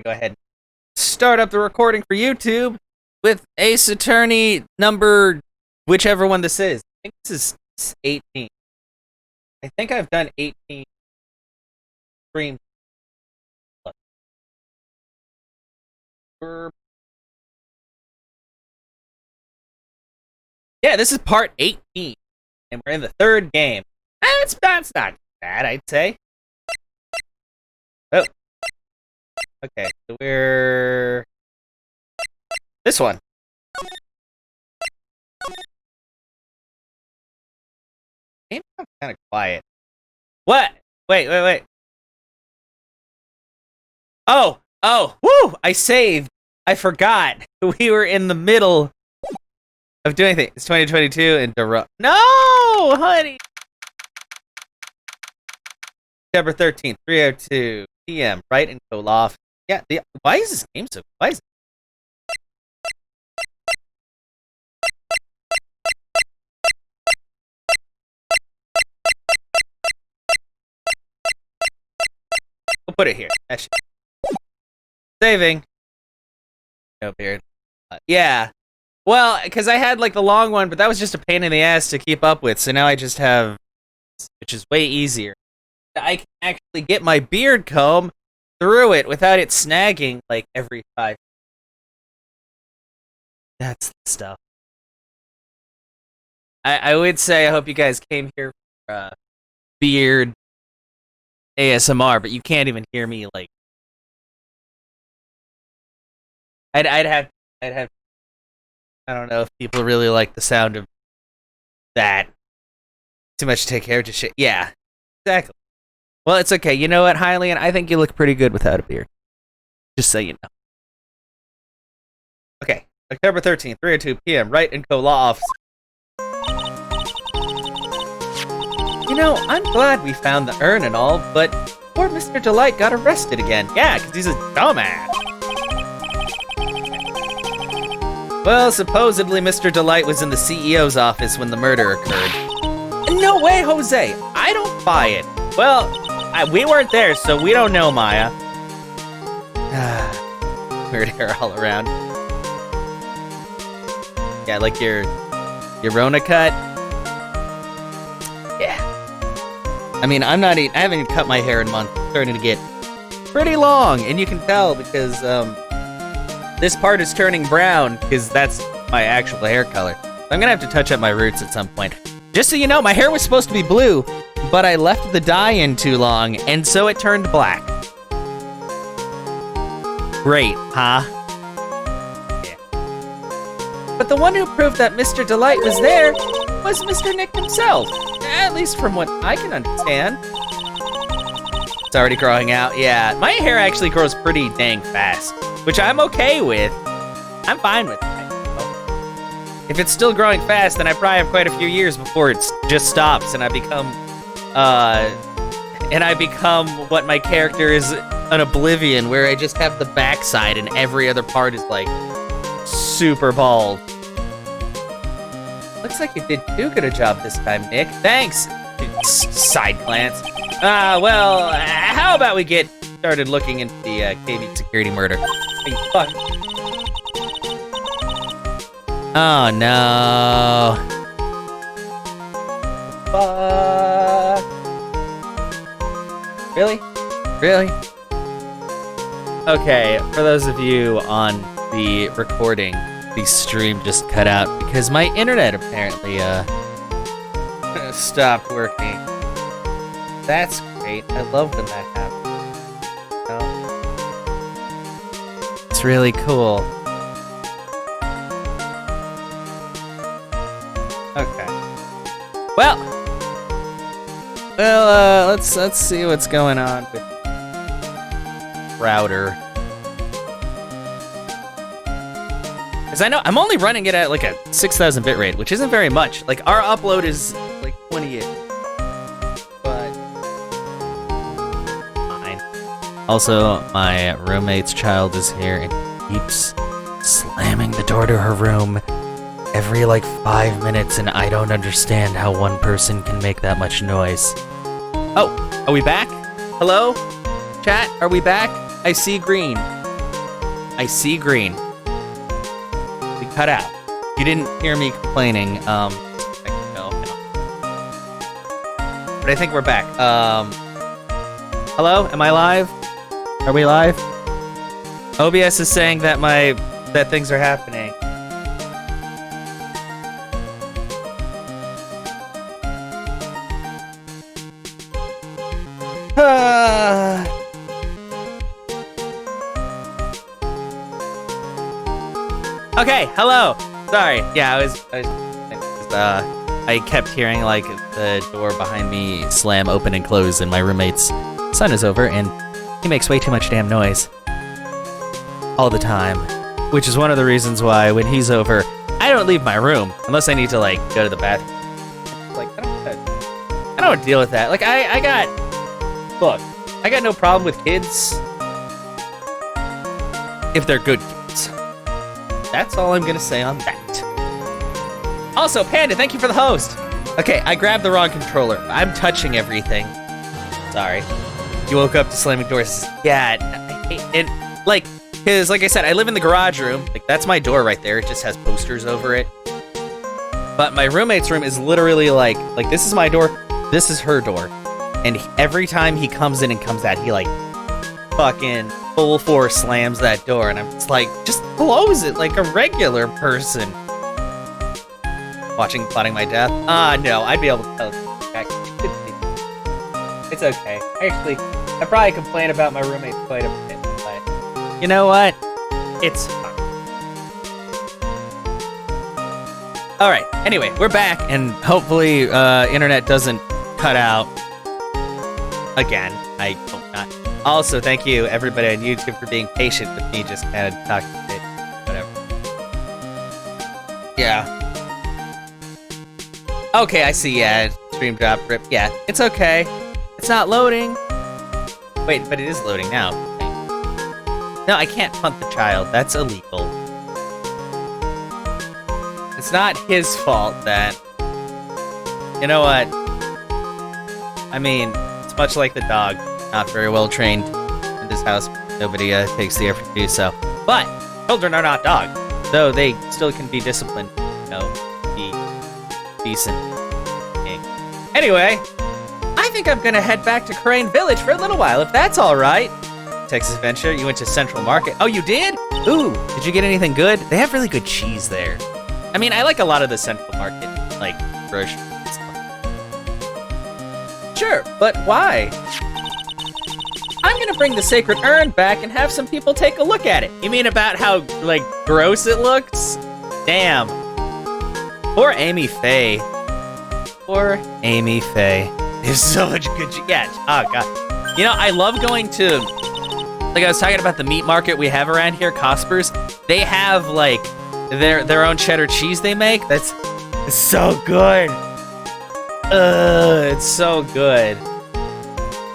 gonna go ahead and start up the recording for YouTube with Ace Attorney number whichever one this is. I think this is 18. I think I've done 18 streams. Yeah, this is part 18, and we're in the third game. That's not bad, I'd say. Oh. Okay, so we're... this one. Maybe I'm kind of quiet. What? Wait. Oh, woo! I saved. I forgot. We were in the middle of doing things. It's 2022 and no, honey. September 13th, 3:02 p.m. Right in Koloff. Yeah. Why is this game so? Why is it? We'll put it here. Saving. No beard. Yeah. Well, because I had like the long one, but that was just a pain in the ass to keep up with. So now I just have, which is way easier. I can actually get my beard comb through it without it snagging like every 5. That's the stuff. I would say I hope you guys came here for beard ASMR, but you can't even hear me like. I'd have. I don't know if people really like the sound of that. Too much to take care of, just shit. Yeah, exactly. Well, it's okay. You know what, Hylian? I think you look pretty good without a beard. Just so you know. Okay, October 13th, 3:02 p.m. Right in Koloff. You know, I'm glad we found the urn and all, but poor Mr. Delight got arrested again. Yeah, because he's a dumbass. Well, supposedly Mr. Delight was in the CEO's office when the murder occurred. No way, Jose! I don't buy it. Well, we weren't there, so we don't know, Maya. Weird hair all around. Yeah, like your Rona cut. Yeah. I mean, I haven't even cut my hair in months. It's starting to get pretty long, and you can tell because, this part is turning brown because that's my actual hair color. I'm gonna have to touch up my roots at some point. Just so you know, my hair was supposed to be blue, but I left the dye in too long, and so it turned black. Great, huh? Yeah. But the one who proved that Mr. Delight was there was Mr. Nick himself. At least from what I can understand. It's already growing out. Yeah, my hair actually grows pretty dang fast. Which I'm okay with. I'm fine with that. If it's still growing fast, then I probably have quite a few years before it just stops and I become what my character is, an Oblivion, where I just have the backside and every other part is like super bald. Looks like you did too good a job this time, Nick. Thanks. Side glance. Well, how about we get started looking into the KB security murder? Fuck. Oh no. Fuck. Really? Okay, for those of you on the recording, the stream just cut out because my internet apparently stopped working. That's great. I love when that happens. It's really cool. Okay. Well, let's see what's going on with router. Because I know I'm only running it at like a 6,000 bit rate, which isn't very much. Like our upload is like 28. But fine. Also, my roommate's child is here and keeps slamming the door to her room every like 5 minutes, and I don't understand how one person can make that much noise. Oh, are we back? Hello? Chat, are we back? I see green. I see green. We cut out. You didn't hear me complaining. No. But I think we're back. Hello? Am I live? Are we live? OBS is saying that that things are happening. Okay, hello. Sorry. Yeah, I kept hearing like the door behind me slam open and close, and my roommate's son is over, and he makes way too much damn noise all the time, which is one of the reasons why when he's over, I don't leave my room unless I need to like go to the bathroom. Like I don't deal with that. Like I got no problem with kids if they're good kids. That's all I'm gonna say on that. Also, Panda, thank you for the host. Okay, I grabbed the wrong controller. I'm touching everything. Sorry. You woke up to slamming doors. Yeah, because like I said, I live in the garage room. Like that's my door right there. It just has posters over it. But my roommate's room is literally like this is my door, this is her door. And every time he comes in and comes out, he like fucking full force slams that door, and I'm just like, just close it like a regular person. Plotting my death? No, I'd be able to tell. It's okay. I probably complain about my roommates quite a bit, but you know what? It's fine. Alright, anyway, we're back, and hopefully, internet doesn't cut out again. I hope not. Also, thank you, everybody on YouTube, for being patient with me just kind of talking a bit. Whatever. Yeah. Okay, I see, yeah. Stream drop, rip. Yeah, it's okay. It's not loading. Wait, but it is loading now. No, I can't punt the child. That's illegal. It's not his fault that... You know what? I mean, it's much like the dog. Not very well trained in this house. Nobody takes the effort to do so. But children are not dogs, so they still can be disciplined. You know, be decent. Anyway, I think I'm gonna head back to Crane Village for a little while, if that's all right. Texas Adventure, you went to Central Market. Oh, you did? Ooh, did you get anything good? They have really good cheese there. I mean, I like a lot of the Central Market, like, groceries and stuff. Sure, but why? I'm gonna bring the sacred urn back and have some people take a look at it. You mean about how, like, gross it looks? Damn. Poor Amy Faye. Poor Amy Faye. There's so much good yeah, oh god. You know, I love going to, like I was talking about the meat market we have around here, Cosper's. They have, like, their own cheddar cheese they make. It's so good. It's so good.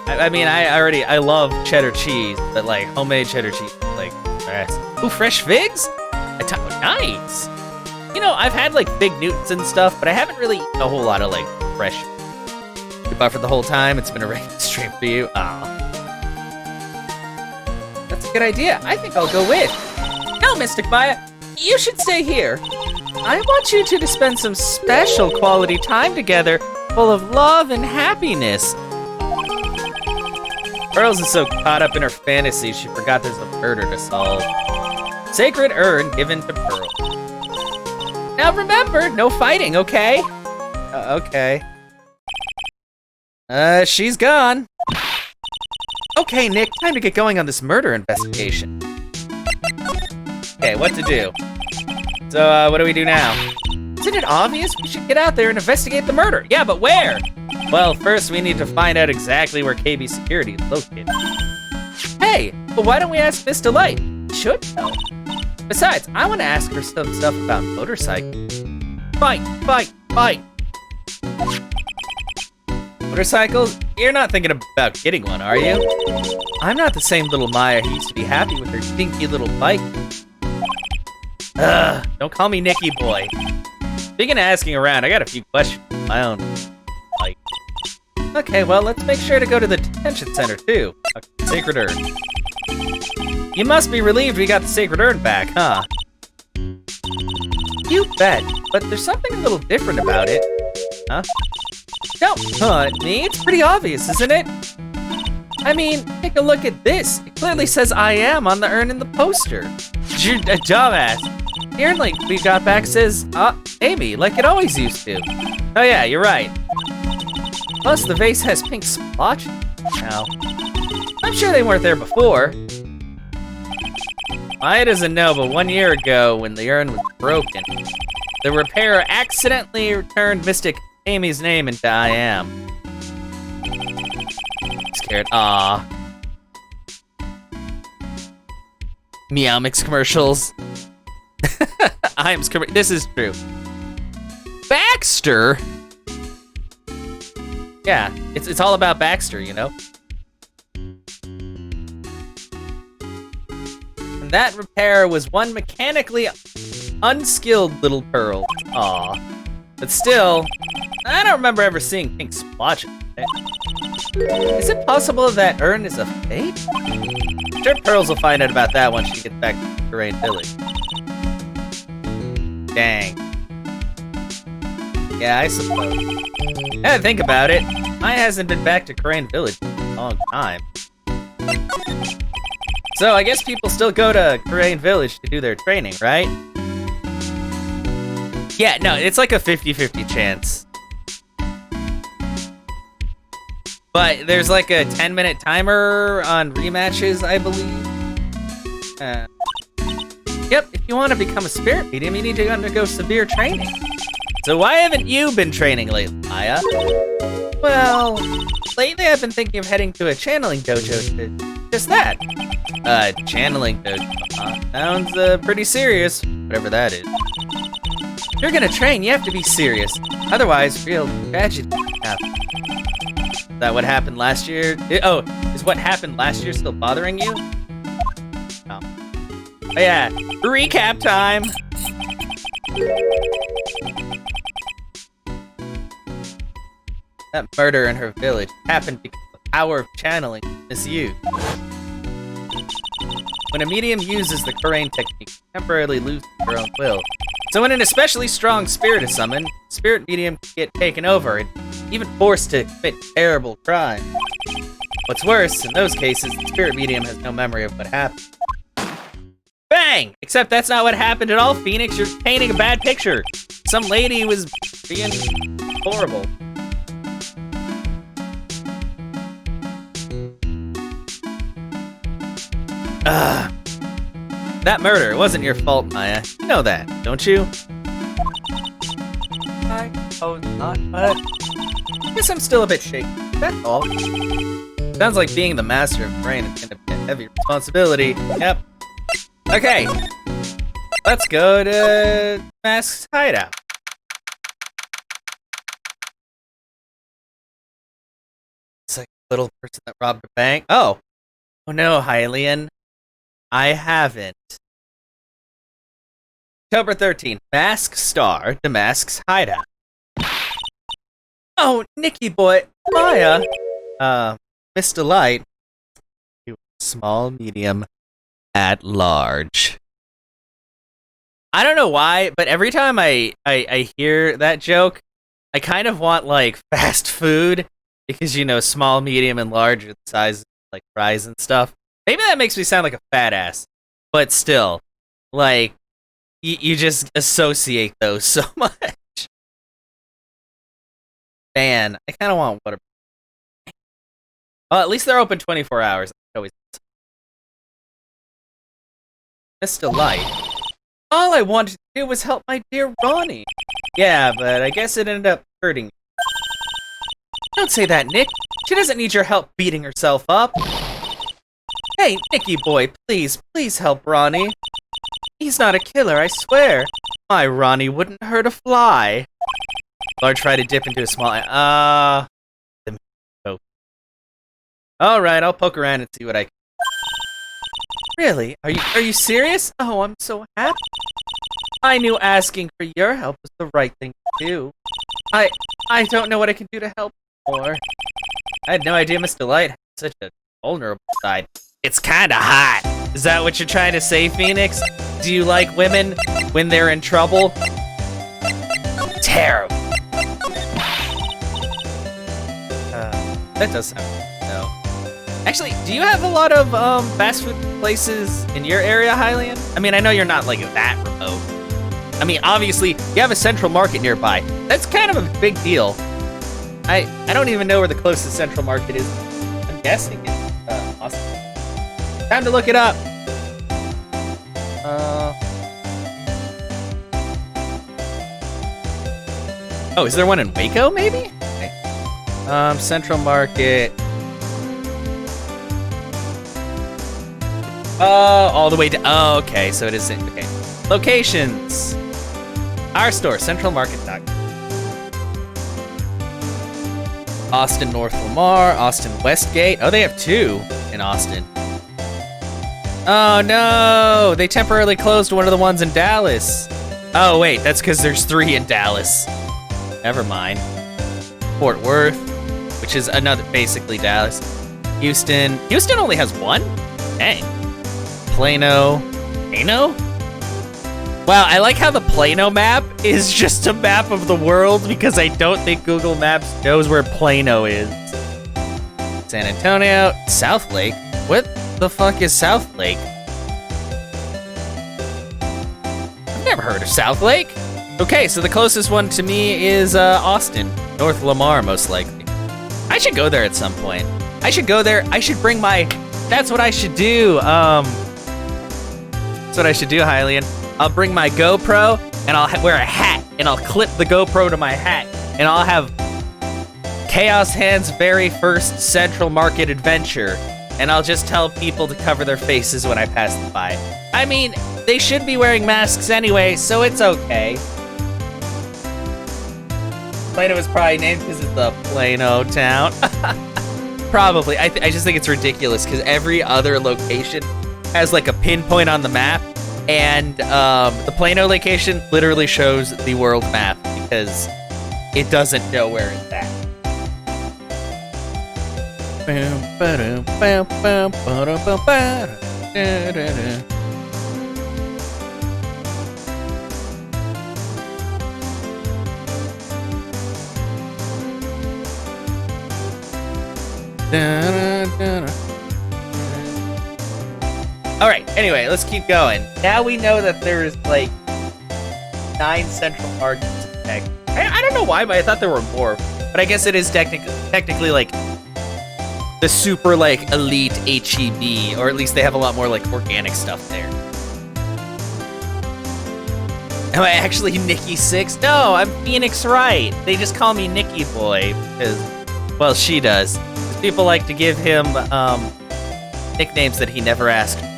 I mean, I love cheddar cheese, but like homemade cheddar cheese, like, ooh, fresh figs? Nice. You know, I've had like Fig Newtons and stuff, but I haven't really eaten a whole lot of like fresh. You buffered the whole time. It's been a rainy stream for you. Oh, that's a good idea. I think I'll go with. No, Mystic Maya, you should stay here. I want you two to spend some special quality time together, full of love and happiness. Pearls is so caught up in her fantasy, she forgot there's a murder to solve. Sacred urn given to Pearl. Now remember, no fighting, okay? Okay. She's gone. Okay, Nick, time to get going on this murder investigation. Okay, what to do? So, what do we do now? Isn't it obvious? We should get out there and investigate the murder. Yeah, but where? Well, first we need to find out exactly where KB Security is located. Hey, but why don't we ask Miss Delight? She should know. Besides, I want to ask her some stuff about motorcycles. Fight! Motorcycles? You're not thinking about getting one, are you? I'm not the same little Maya who used to be happy with her dinky little bike. Ugh, don't call me Nicky Boy. Speaking of asking around, I got a few questions of my own. Like, okay, well, let's make sure to go to the detention center, too. Okay, Sacred Urn. You must be relieved we got the sacred urn back, huh? You bet, but there's something a little different about it. Huh? Don't hunt me, it's pretty obvious, isn't it? I mean, take a look at this. It clearly says I am on the urn in the poster. You're a dumbass. The urn link we got back says, Amy, like it always used to. Oh yeah, you're right. Plus, the vase has pink splotches now. I'm sure they weren't there before. Maya doesn't know, but 1 year ago, when the urn was broken, the repairer accidentally turned Mystic Amy's name into I am. Scared. Aww. Meow Mix commercials. This is true. Baxter? Yeah, it's all about Baxter, you know? And that repairer was one mechanically unskilled little pearl. Aw. But still, I don't remember ever seeing pink splotches. Is it possible that urn is a fake? Sure, Pearls will find out about that once she gets back to Terrain Village. Dang. Yeah, I suppose. Now to think about it, Maya hasn't been back to Crane Village in a long time. So I guess people still go to Crane Village to do their training, right? Yeah, no, it's like a 50-50 chance. But there's like a 10-minute timer on rematches, I believe. Yep, if you want to become a spirit medium, you need to undergo severe training. So why haven't you been training lately, Maya? Well, lately I've been thinking of heading to a channeling dojo to just that. Channeling dojo, huh? Sounds pretty serious, whatever that is. If you're gonna train, you have to be serious. Otherwise, real tragedy happens. Is that what happened last year? Is what happened last year still bothering you? Oh. Oh yeah, recap time! That murder in her village happened because the power of channeling is misused. When a medium uses the Kurain technique, temporarily loses her own will. So when an especially strong spirit is summoned, spirit medium can get taken over and even forced to commit terrible crime. What's worse, in those cases, the spirit medium has no memory of what happened. Bang! Except that's not what happened at all, Phoenix. You're painting a bad picture. Some lady was being horrible. That murder wasn't your fault, Maya. You know that, don't you? I suppose not, but I guess I'm still a bit shaky. That's all. Sounds like being the master of brain is gonna be a heavy responsibility. Yep. Okay. Let's go to Mask's hideout. It's like a little person that robbed a bank. Oh no, Hylian. I haven't. October 13th, Mask Star, Damask's hideout. Oh, Nicky boy, Maya. Miss Delight. You small, medium, at large. I don't know why, but every time I hear that joke, I kind of want like fast food because you know small, medium, and large are the size of like fries and stuff. Maybe that makes me sound like a fat ass, but still, like, you just associate those so much. Man, I kind of want water. Well, at least they're open 24 hours. Always. Miss Delight. All I wanted to do was help my dear Ronnie. Yeah, but I guess it ended up hurting you. Don't say that, Nick. She doesn't need your help beating herself up. Hey, Nicky boy, please help Ronnie. He's not a killer, I swear. My Ronnie wouldn't hurt a fly. Large tried to dip into a small... Alright, I'll poke around and see what I can... Really? Are you serious? Oh, I'm so happy. I knew asking for your help was the right thing to do. I don't know what I can do to help more. I had no idea Miss Delight had such a vulnerable side. It's kinda hot. Is that what you're trying to say, Phoenix? Do you like women when they're in trouble? Terrible. That does sound good, though. Actually, do you have a lot of fast food places in your area, Hylian? I mean, I know you're not like that remote. I mean, obviously, you have a central market nearby. That's kind of a big deal. I don't even know where the closest central market is. I'm guessing it's Austin. Time to look it up. Oh, is there one in Waco, maybe? Okay. Central Market. All the way to. Oh, okay. So it isn't. Okay. Locations. Our store, centralmarket.com. Austin North Lamar, Austin Westgate. Oh, they have two in Austin. Oh no, they temporarily closed one of the ones in Dallas. Oh wait, that's because there's 3 in Dallas. Never mind. Fort Worth, which is another, basically Dallas. Houston only has 1? Dang. Plano. Wow, I like how the Plano map is just a map of the world because I don't think Google Maps knows where Plano is. San Antonio, South Lake. What the fuck is South Lake? I've never heard of South Lake. Okay, so the closest one to me is Austin, North Lamar, most likely. I should go there at some point. I should go there. I should bring my. That's what I should do. That's what I should do, Hylian. I'll bring my GoPro and I'll wear a hat and I'll clip the GoPro to my hat and I'll have Chaos Hand's very first Central Market adventure and I'll just tell people to cover their faces when I pass them by. I mean, they should be wearing masks anyway, so it's okay. Plano was probably named because it's the Plano town. Probably. I just think it's ridiculous because every other location has like a pinpoint on the map. And the Plano location literally shows the world map because it doesn't know where it's at. All right, anyway, let's keep going. Now we know that there's like 9 central markets. I don't know why, but I thought there were more. But I guess it is technically like the super like elite HEB, or at least they have a lot more like organic stuff there. Am I actually Nikki 6? No, I'm Phoenix Wright. They just call me Nikki Boy because, well, she does. People like to give him nicknames that he never asked for.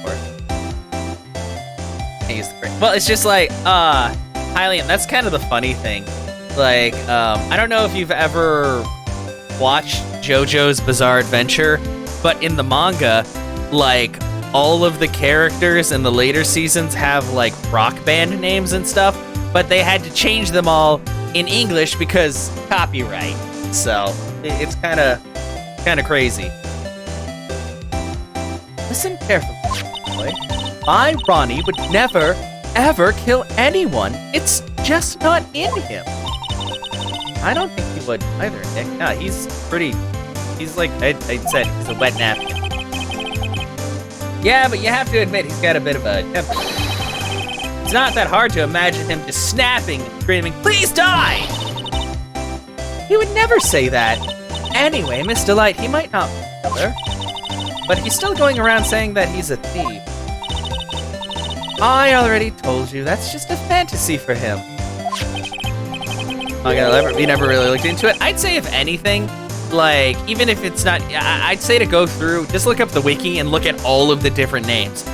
Well, it's just like, Hylian, that's kind of the funny thing. Like, I don't know if you've ever watched JoJo's Bizarre Adventure, but in the manga, like, all of the characters in the later seasons have, like, rock band names and stuff, but they had to change them all in English because copyright. So, it's kind of crazy. Listen carefully, boy. My Ronnie would never, ever kill anyone. It's just not in him. I don't think he would either, Nick. No, he's like, I said, he's a wet napkin. Yeah, but you have to admit, he's got a bit of a temper. It's not that hard to imagine him just snapping and screaming, "Please die!" He would never say that. Anyway, Miss Delight, he might not be a killer, but he's still going around saying that he's a thief. I already told you, that's just a fantasy for him. We never really looked into it. I'd say if anything, like, even if it's not, I'd say to go through, just look up the wiki and look at all of the different names.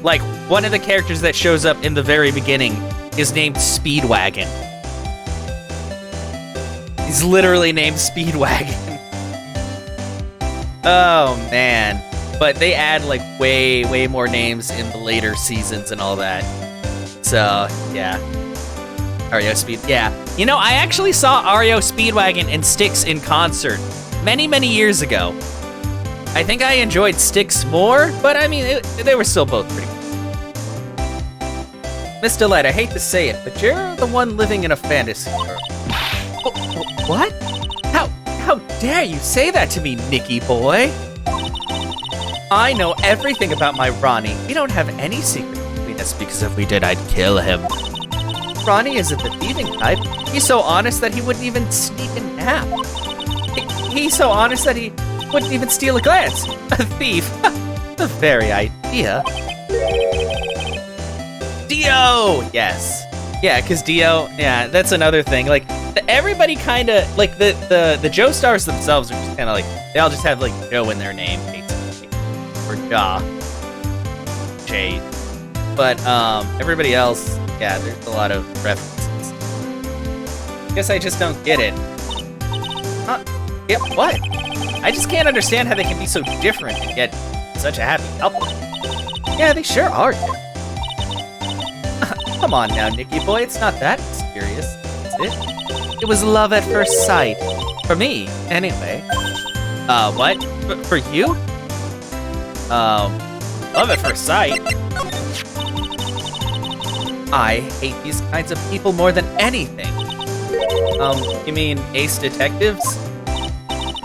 Like, one of the characters that shows up in the very beginning is named Speedwagon. He's literally named Speedwagon. Oh, man. But they add, like, way more names in the later seasons and all that. So, yeah. REO Speed, yeah. You know, I actually saw REO Speedwagon and Styx in concert many years ago. I think I enjoyed Styx more, but I mean, they were still both pretty cool. Miss Delight, I hate to say it, but you're the one living in a fantasy world. What? How dare you say that to me, Nicky boy? I know everything about my Ronnie. We don't have any secret between us because if we did, I'd kill him. Ronnie isn't the thieving type. He's so honest that he wouldn't even sneak a nap. He's so honest that he wouldn't even steal a glance. A thief. The very idea. Dio! Yes. Yeah, because Dio, yeah, that's another thing. Like, everybody kind of, like, the Joe stars themselves are just kind of like, they all just have, like, Joe in their name, basically. Or Ja. Jade. But, everybody else, yeah, there's a lot of references. Guess I just don't get it. Huh? Yeah, what? I just can't understand how they can be so different and yet such a happy couple. Yeah, they sure are different. Come on now, Nicky boy, it's not that mysterious, is it? It was love at first sight. For me, anyway. What? For you? Love at first sight? I hate these kinds of people more than anything. You mean ace detectives?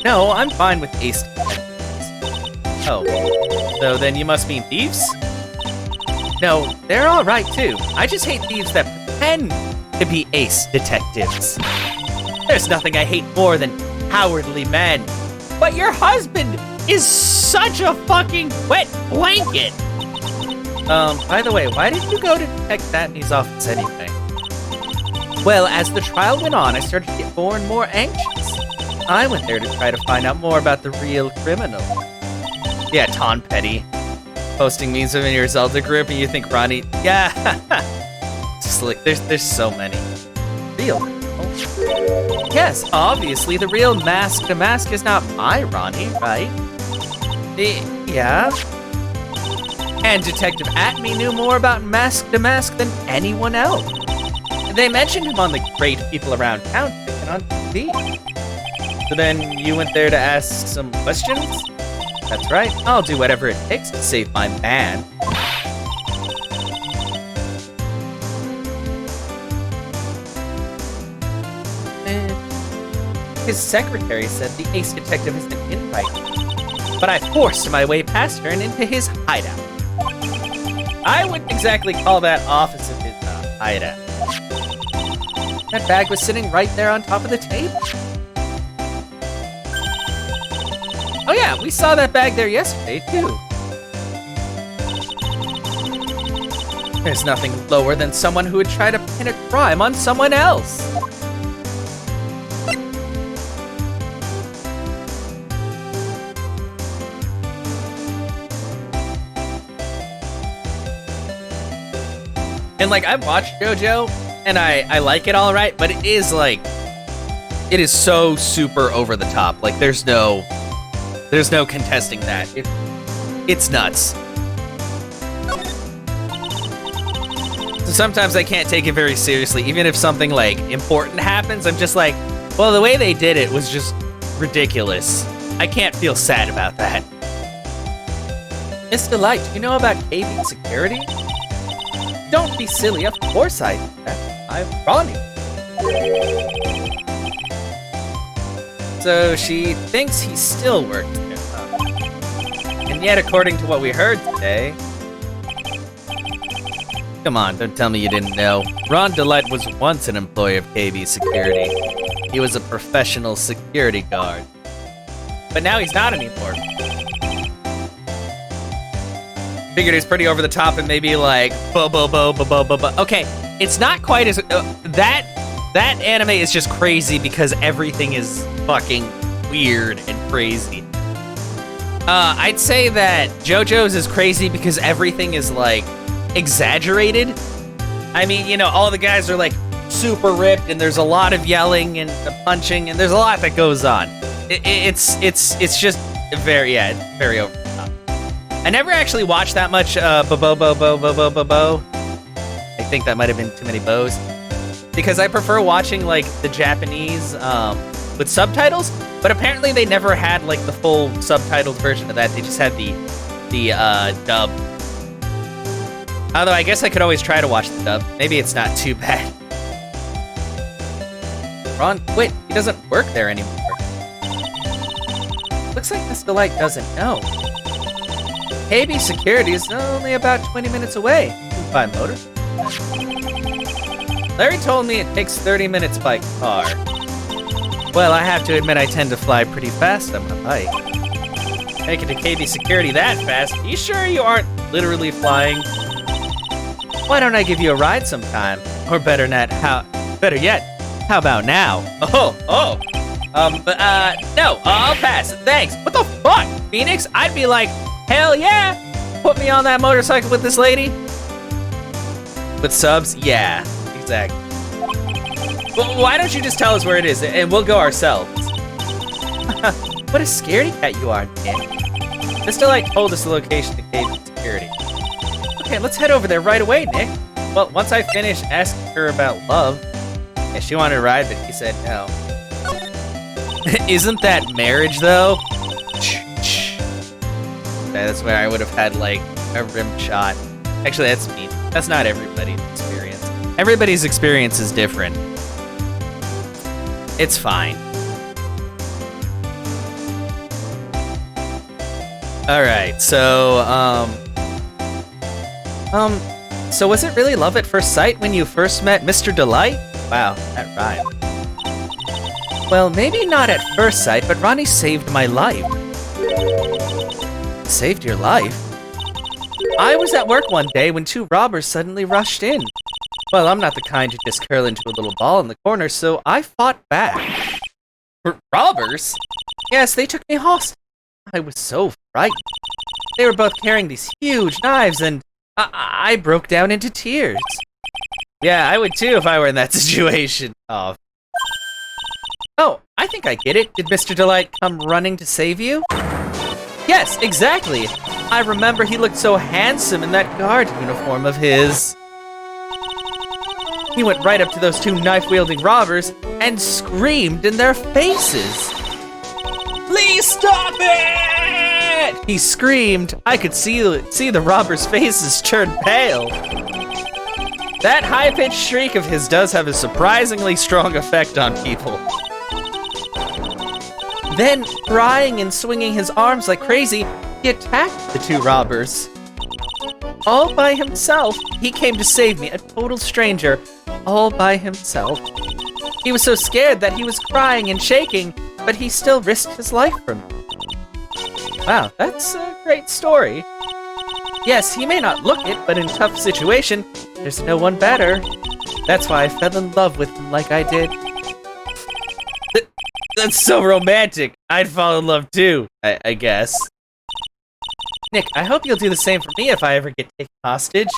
No, I'm fine with ace detectives. Oh, so then you must mean thieves? No, they're all right too. I just hate thieves that pretend to be ace detectives. There's nothing I hate more than cowardly men. But your husband is such a fucking wet blanket. By the way, why did you go to Detective Batney's office anyway? Well, as the trial went on, I started to get more and more anxious. I went there to try to find out more about the real criminal. Yeah, Tom Petty. Posting memes of in your Zelda group and you think Ronnie, yeah. Just like, there's so many. Real criminal? Yes, obviously the real Mask to Mask is not my Ronnie, right? Yeah. And Detective Atme knew more about Mask to Mask than anyone else. They mentioned him on the Great People Around Town ticket on TV. So then you went there to ask some questions? That's right. I'll do whatever it takes to save my man. His secretary said the ace detective has been in right now, but I forced my way past her and into his hideout. I wouldn't exactly call that office of his hideout. That bag was sitting right there on top of the table. Oh yeah, we saw that bag there yesterday, too. There's nothing lower than someone who would try to pin a crime on someone else. And like, I've watched JoJo, and I like it all right, but it is like, it is so super over the top. Like, there's no contesting that. It's nuts. So sometimes I can't take it very seriously. Even if something like important happens, I'm just like, well, the way they did it was just ridiculous. I can't feel sad about that. Miss Delight, do you know about KB security? Don't be silly, of course I do that. I'm Ronnie. So she thinks he still works there, huh? And yet, according to what we heard today... Come on, don't tell me you didn't know. Ron Delight was once an employee of KB Security. He was a professional security guard. But now he's not anymore. Figured he's pretty over the top and maybe like, Okay, it's not quite as... That anime is just crazy because everything is fucking weird and crazy. I'd say that JoJo's is crazy because everything is like exaggerated. I mean, you know, all the guys are like super ripped and there's a lot of yelling and punching and there's a lot that goes on. It's just very, yeah, it's very over the top. I never actually watched that much Bo. I think that might have been too many bows. Because I prefer watching like the Japanese with subtitles, But apparently they never had like the full subtitled version of that. They just had the dub. Although I guess I could always try to watch the dub. Maybe it's not too bad. Ron quit. He doesn't work there anymore. Looks like Miss Delight doesn't know. KB Security is only about 20 minutes away. By motor. Larry told me it takes 30 minutes by car. Well, I have to admit I tend to fly pretty fast on my bike. Make it to KB Security that fast? You sure you aren't literally flying? Why don't I give you a ride sometime? Or better yet, how about now? No, I'll pass. Thanks. What the fuck, Phoenix? I'd be like, hell yeah! Put me on that motorcycle with this lady. With subs? Yeah, exactly. Well, why don't you just tell us where it is, and we'll go ourselves. What a scaredy cat you are, Nick. Miss Delight told us the location to KB Security. Okay, let's head over there right away, Nick. Well, once I finish asking her about love. Yeah, she wanted a ride, but he said no. Isn't that marriage, though? That's where I would have had, like, a rim shot. Actually, that's mean. That's not everybody's experience. Everybody's experience is different. It's fine. Alright, so, so was it really love at first sight when you first met Mr. Delight? Wow, that rhymed. Well, maybe not at first sight, but Ronnie saved my life. Saved your life? I was at work one day when two robbers suddenly rushed in. Well, I'm not the kind to just curl into a little ball in the corner, so I fought back. Robbers? Yes, they took me hostage. I was so frightened. They were both carrying these huge knives, and I broke down into tears. Yeah, I would too if I were in that situation. Oh, I think I get it. Did Mr. Delight come running to save you? Yes, exactly. I remember he looked so handsome in that guard uniform of his. He went right up to those two knife-wielding robbers and screamed in their faces. Please stop it! He screamed. I could see the robbers' faces turn pale. That high-pitched shriek of his does have a surprisingly strong effect on people. Then, crying and swinging his arms like crazy, he attacked the two robbers. All by himself, he came to save me, a total stranger, all by himself. He was so scared that he was crying and shaking, but he still risked his life for me. Wow, that's a great story. Yes, he may not look it, but in a tough situation, there's no one better. That's why I fell in love with him like I did. That's so romantic. I'd fall in love too, I guess. Nick, I hope you'll do the same for me if I ever get taken hostage.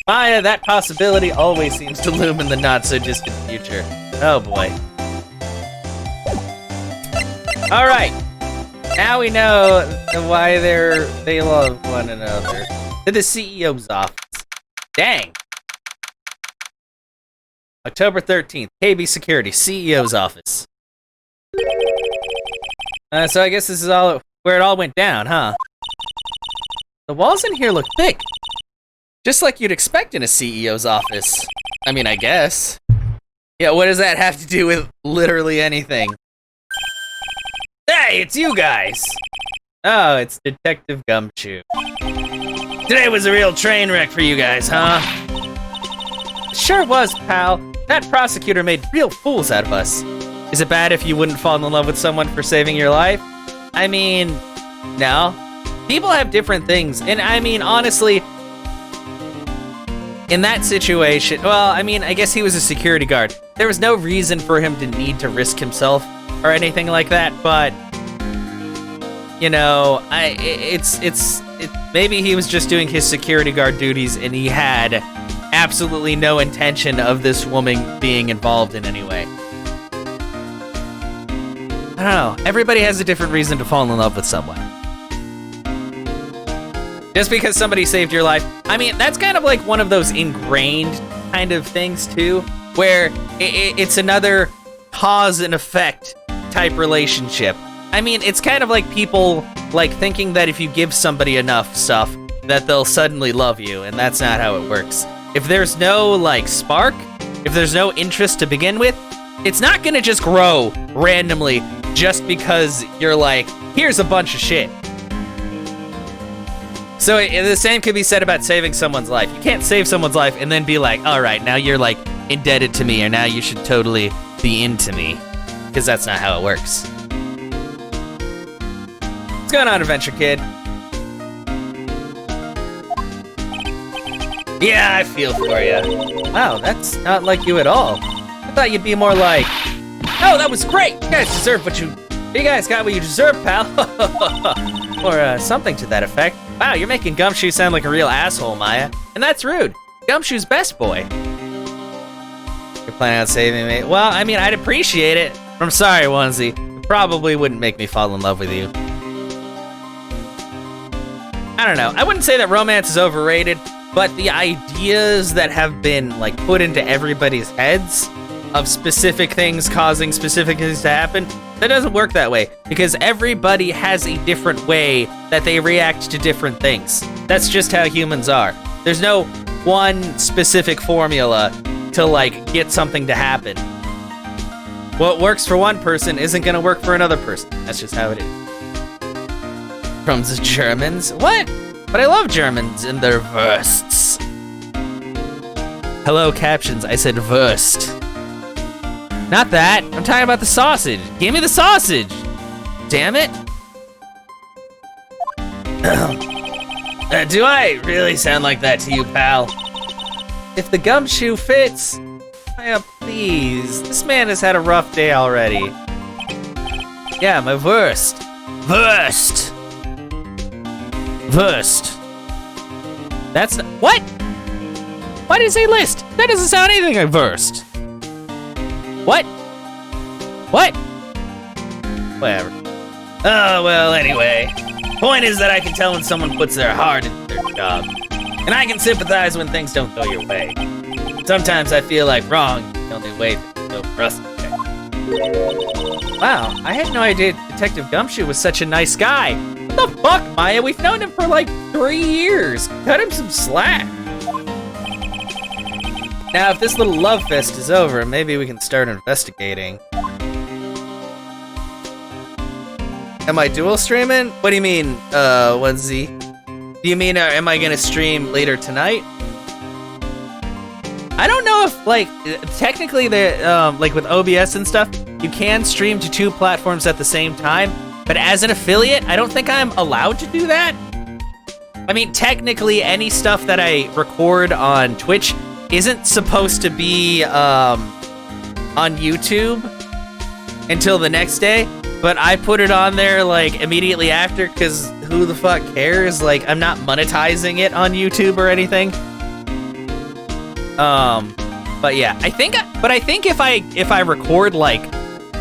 Maya, that possibility always seems to loom in the not-so-distant future. Oh boy. Alright. Now we know why they love one another. To the CEO's office. Dang. October 13th, KB Security, CEO's office. So I guess this is all where it all went down, huh? The walls in here look thick. Just like you'd expect in a CEO's office. I mean, I guess. Yeah, what does that have to do with literally anything? Hey, it's you guys! Oh, it's Detective Gumshoe. Today was a real train wreck for you guys, huh? Sure was, pal. That prosecutor made real fools out of us. Is it bad if you wouldn't fall in love with someone for saving your life? I mean, no. People have different things, and I mean, honestly, in that situation, well, I mean, I guess he was a security guard. There was no reason for him to need to risk himself or anything like that, but, you know, maybe he was just doing his security guard duties and he had absolutely no intention of this woman being involved in any way. I don't know. Everybody has a different reason to fall in love with someone. Just because somebody saved your life. I mean, that's kind of like one of those ingrained kind of things, too, where it's another cause and effect type relationship. I mean, it's kind of like people like thinking that if you give somebody enough stuff, that they'll suddenly love you, and that's not how it works. If there's no like spark, if there's no interest to begin with, it's not gonna just grow randomly just because you're like, here's a bunch of shit. So the same could be said about saving someone's life. You can't save someone's life and then be like, all right, now you're like indebted to me, or now you should totally be into me, because that's not how it works. What's going on, Adventure Kid? Yeah, I feel for you. Wow, that's not like you at all. I thought you'd be more like, oh, that was great. You guys deserve what you guys got what you deserve, pal. Or something to that effect. Wow, you're making Gumshoe sound like a real asshole, Maya. And that's rude. Gumshoe's best boy. You're planning on saving me? Well, I mean, I'd appreciate it. I'm sorry, Onesie. It probably wouldn't make me fall in love with you. I don't know. I wouldn't say that romance is overrated, but the ideas that have been like put into everybody's heads of specific things causing specific things to happen, that doesn't work that way, because everybody has a different way that they react to different things. That's just how humans are. There's no one specific formula to like get something to happen. What works for one person isn't gonna work for another person. That's just how it is. From the Germans? What? But I love Germans and their Wursts. Hello, captions. I said Wurst. Not that. I'm talking about the sausage. Give me the sausage. Damn it. Do I really sound like that to you, pal? If the gumshoe fits. Please. This man has had a rough day already. Yeah, my Wurst. Wurst. Wurst. That's not, what? Why did it say list? That doesn't sound anything like Wurst. What? What? Whatever. Oh, well, anyway. Point is that I can tell when someone puts their heart into their job. And I can sympathize when things don't go your way. Sometimes I feel like wrong is the only way to go for us. Wow, I had no idea Detective Gumshoe was such a nice guy. What the fuck, Maya? We've known him for like 3 years. Cut him some slack. Now, if this little love fest is over, maybe we can start investigating. Am I dual streaming? What do you mean, Onesie? Do you mean, am I gonna stream later tonight? I don't know if, like, technically, like with OBS and stuff, you can stream to 2 platforms at the same time, but as an affiliate, I don't think I'm allowed to do that. I mean, technically, any stuff that I record on Twitch isn't supposed to be on YouTube until the next day, but I put it on there like immediately after, because who the fuck cares? Like, I'm not monetizing it on YouTube or anything. But yeah, I think if I record like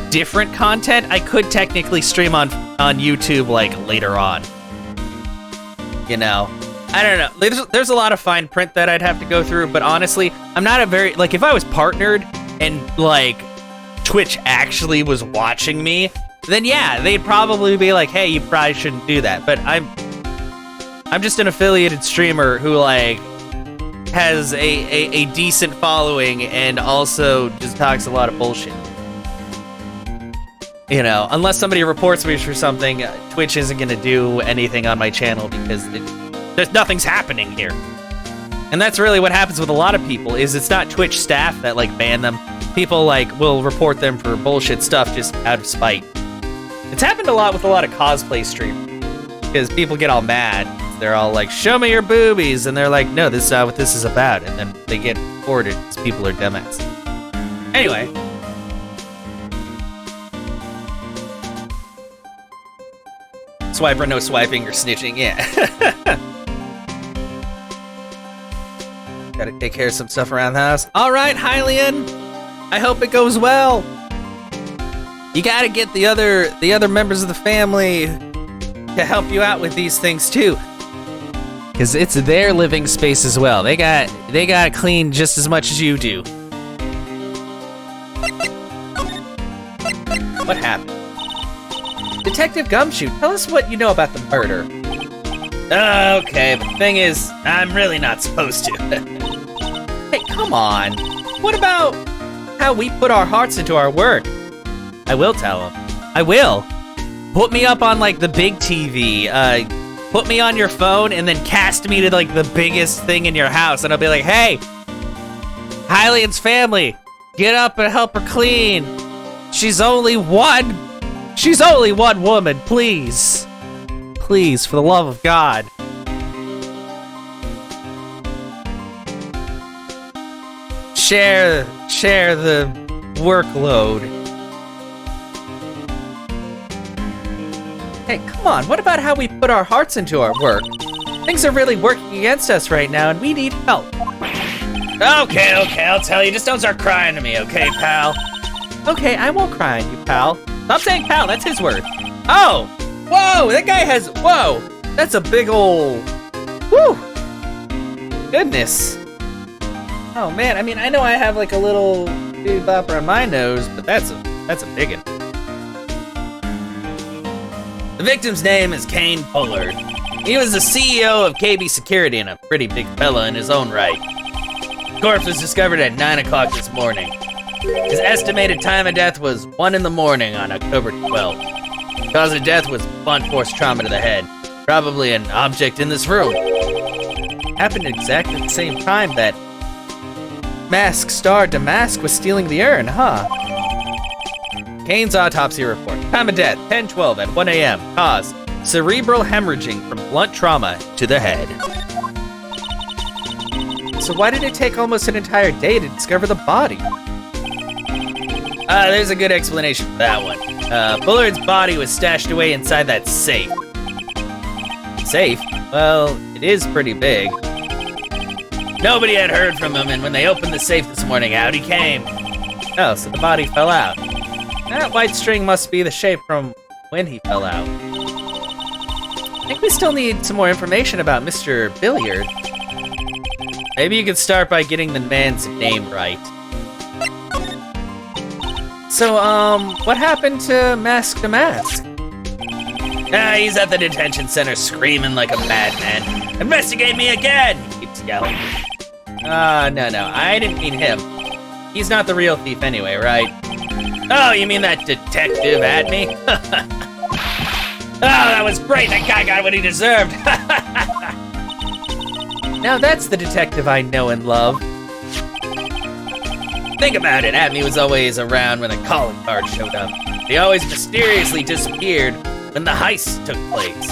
different content, I could technically stream on YouTube like later on. You know, I don't know. There's a lot of fine print that I'd have to go through, but honestly, I'm not a very, like, if I was partnered and like Twitch actually was watching me, then yeah, they'd probably be like, hey, you probably shouldn't do that. But I'm just an affiliated streamer who like has a decent following and also just talks a lot of bullshit. You know, unless somebody reports me for something, Twitch isn't gonna do anything on my channel because there's nothing's happening here. And that's really what happens with a lot of people, is it's not Twitch staff that like ban them. People like will report them for bullshit stuff just out of spite. It's happened a lot with a lot of cosplay streamers, because people get all mad. They're all like, show me your boobies, and they're like, no, this is not what this is about, and then they get reported because people are dumbasses. Anyway. Swipe or no swiping or snitching, yeah. Gotta take care of some stuff around the house. All right, Hylian, I hope it goes well. You gotta get the other members of the family to help you out with these things too, because it's their living space as well. They got clean just as much as you do. What happened? Detective Gumshoe, tell us what you know about the murder. Okay, but the thing is, I'm really not supposed to. Hey, come on. What about how we put our hearts into our work? I will tell him. I will. Put me up on, like, the big TV. Put me on your phone and then cast me to, like, the biggest thing in your house. And I'll be like, hey, Hylian's family, get up and help her clean. She's only one woman, please. Please, for the love of God. Share the workload. Hey, come on, what about how we put our hearts into our work? Things are really working against us right now, and we need help. Okay, I'll tell you. Just don't start crying to me, okay, pal? Okay, I won't cry on you, pal. Stop saying pal, that's his word. Oh! Whoa, that guy has, whoa! That's a big ol', whew! Goodness. Oh man, I mean, I know I have like a little bopper on my nose, but that's a big one. The victim's name is Kane Bullard. He was the CEO of KB Security and a pretty big fella in his own right. The corpse was discovered at 9 o'clock this morning. His estimated time of death was 1 in the morning on October 12th. Cause of death was blunt force trauma to the head. Probably an object in this room. Happened exactly at the same time that Mask star Damask was stealing the urn, huh? Kane's autopsy report. Time of death, 10:12 at 1 a.m. Cause, cerebral hemorrhaging from blunt trauma to the head. So why did it take almost an entire day to discover the body? There's a good explanation for that one. Bullard's body was stashed away inside that safe. Safe? Well, it is pretty big. Nobody had heard from him, and when they opened the safe this morning, out he came. Oh, so the body fell out. That white string must be the shape from when he fell out. I think we still need some more information about Mr. Billiard. Maybe you could start by getting the man's name right. So, what happened to Mask Damask? He's at the detention center screaming like a madman. Investigate me again! He keeps yelling. No, I didn't mean him. He's not the real thief anyway, right? Oh, you mean that detective at me? Oh, that was great! That guy got what he deserved! Now that's the detective I know and love. Think about it, Atme was always around when a calling card showed up. He always mysteriously disappeared when the heist took place.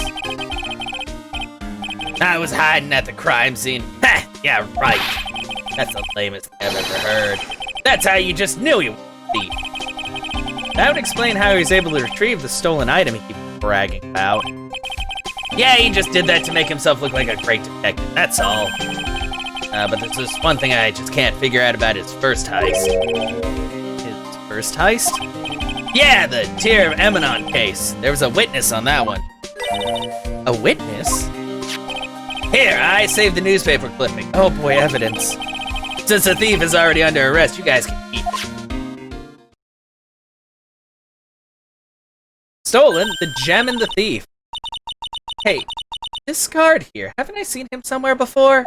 I was hiding at the crime scene. Ha! Yeah, right. That's the lamest thing I've ever heard. That's how you just knew he was a thief. That would explain how he was able to retrieve the stolen item he keeps bragging about. Yeah, he just did that to make himself look like a great detective, that's all. But there's this one thing I just can't figure out about his first heist. His first heist? Yeah, the Tear of Emanon case. There was a witness on that one. A witness? Here, I saved the newspaper clipping. Oh boy, evidence. Since the thief is already under arrest, you guys can keep it. Stolen, the gem and the thief. Hey, this guard here, haven't I seen him somewhere before?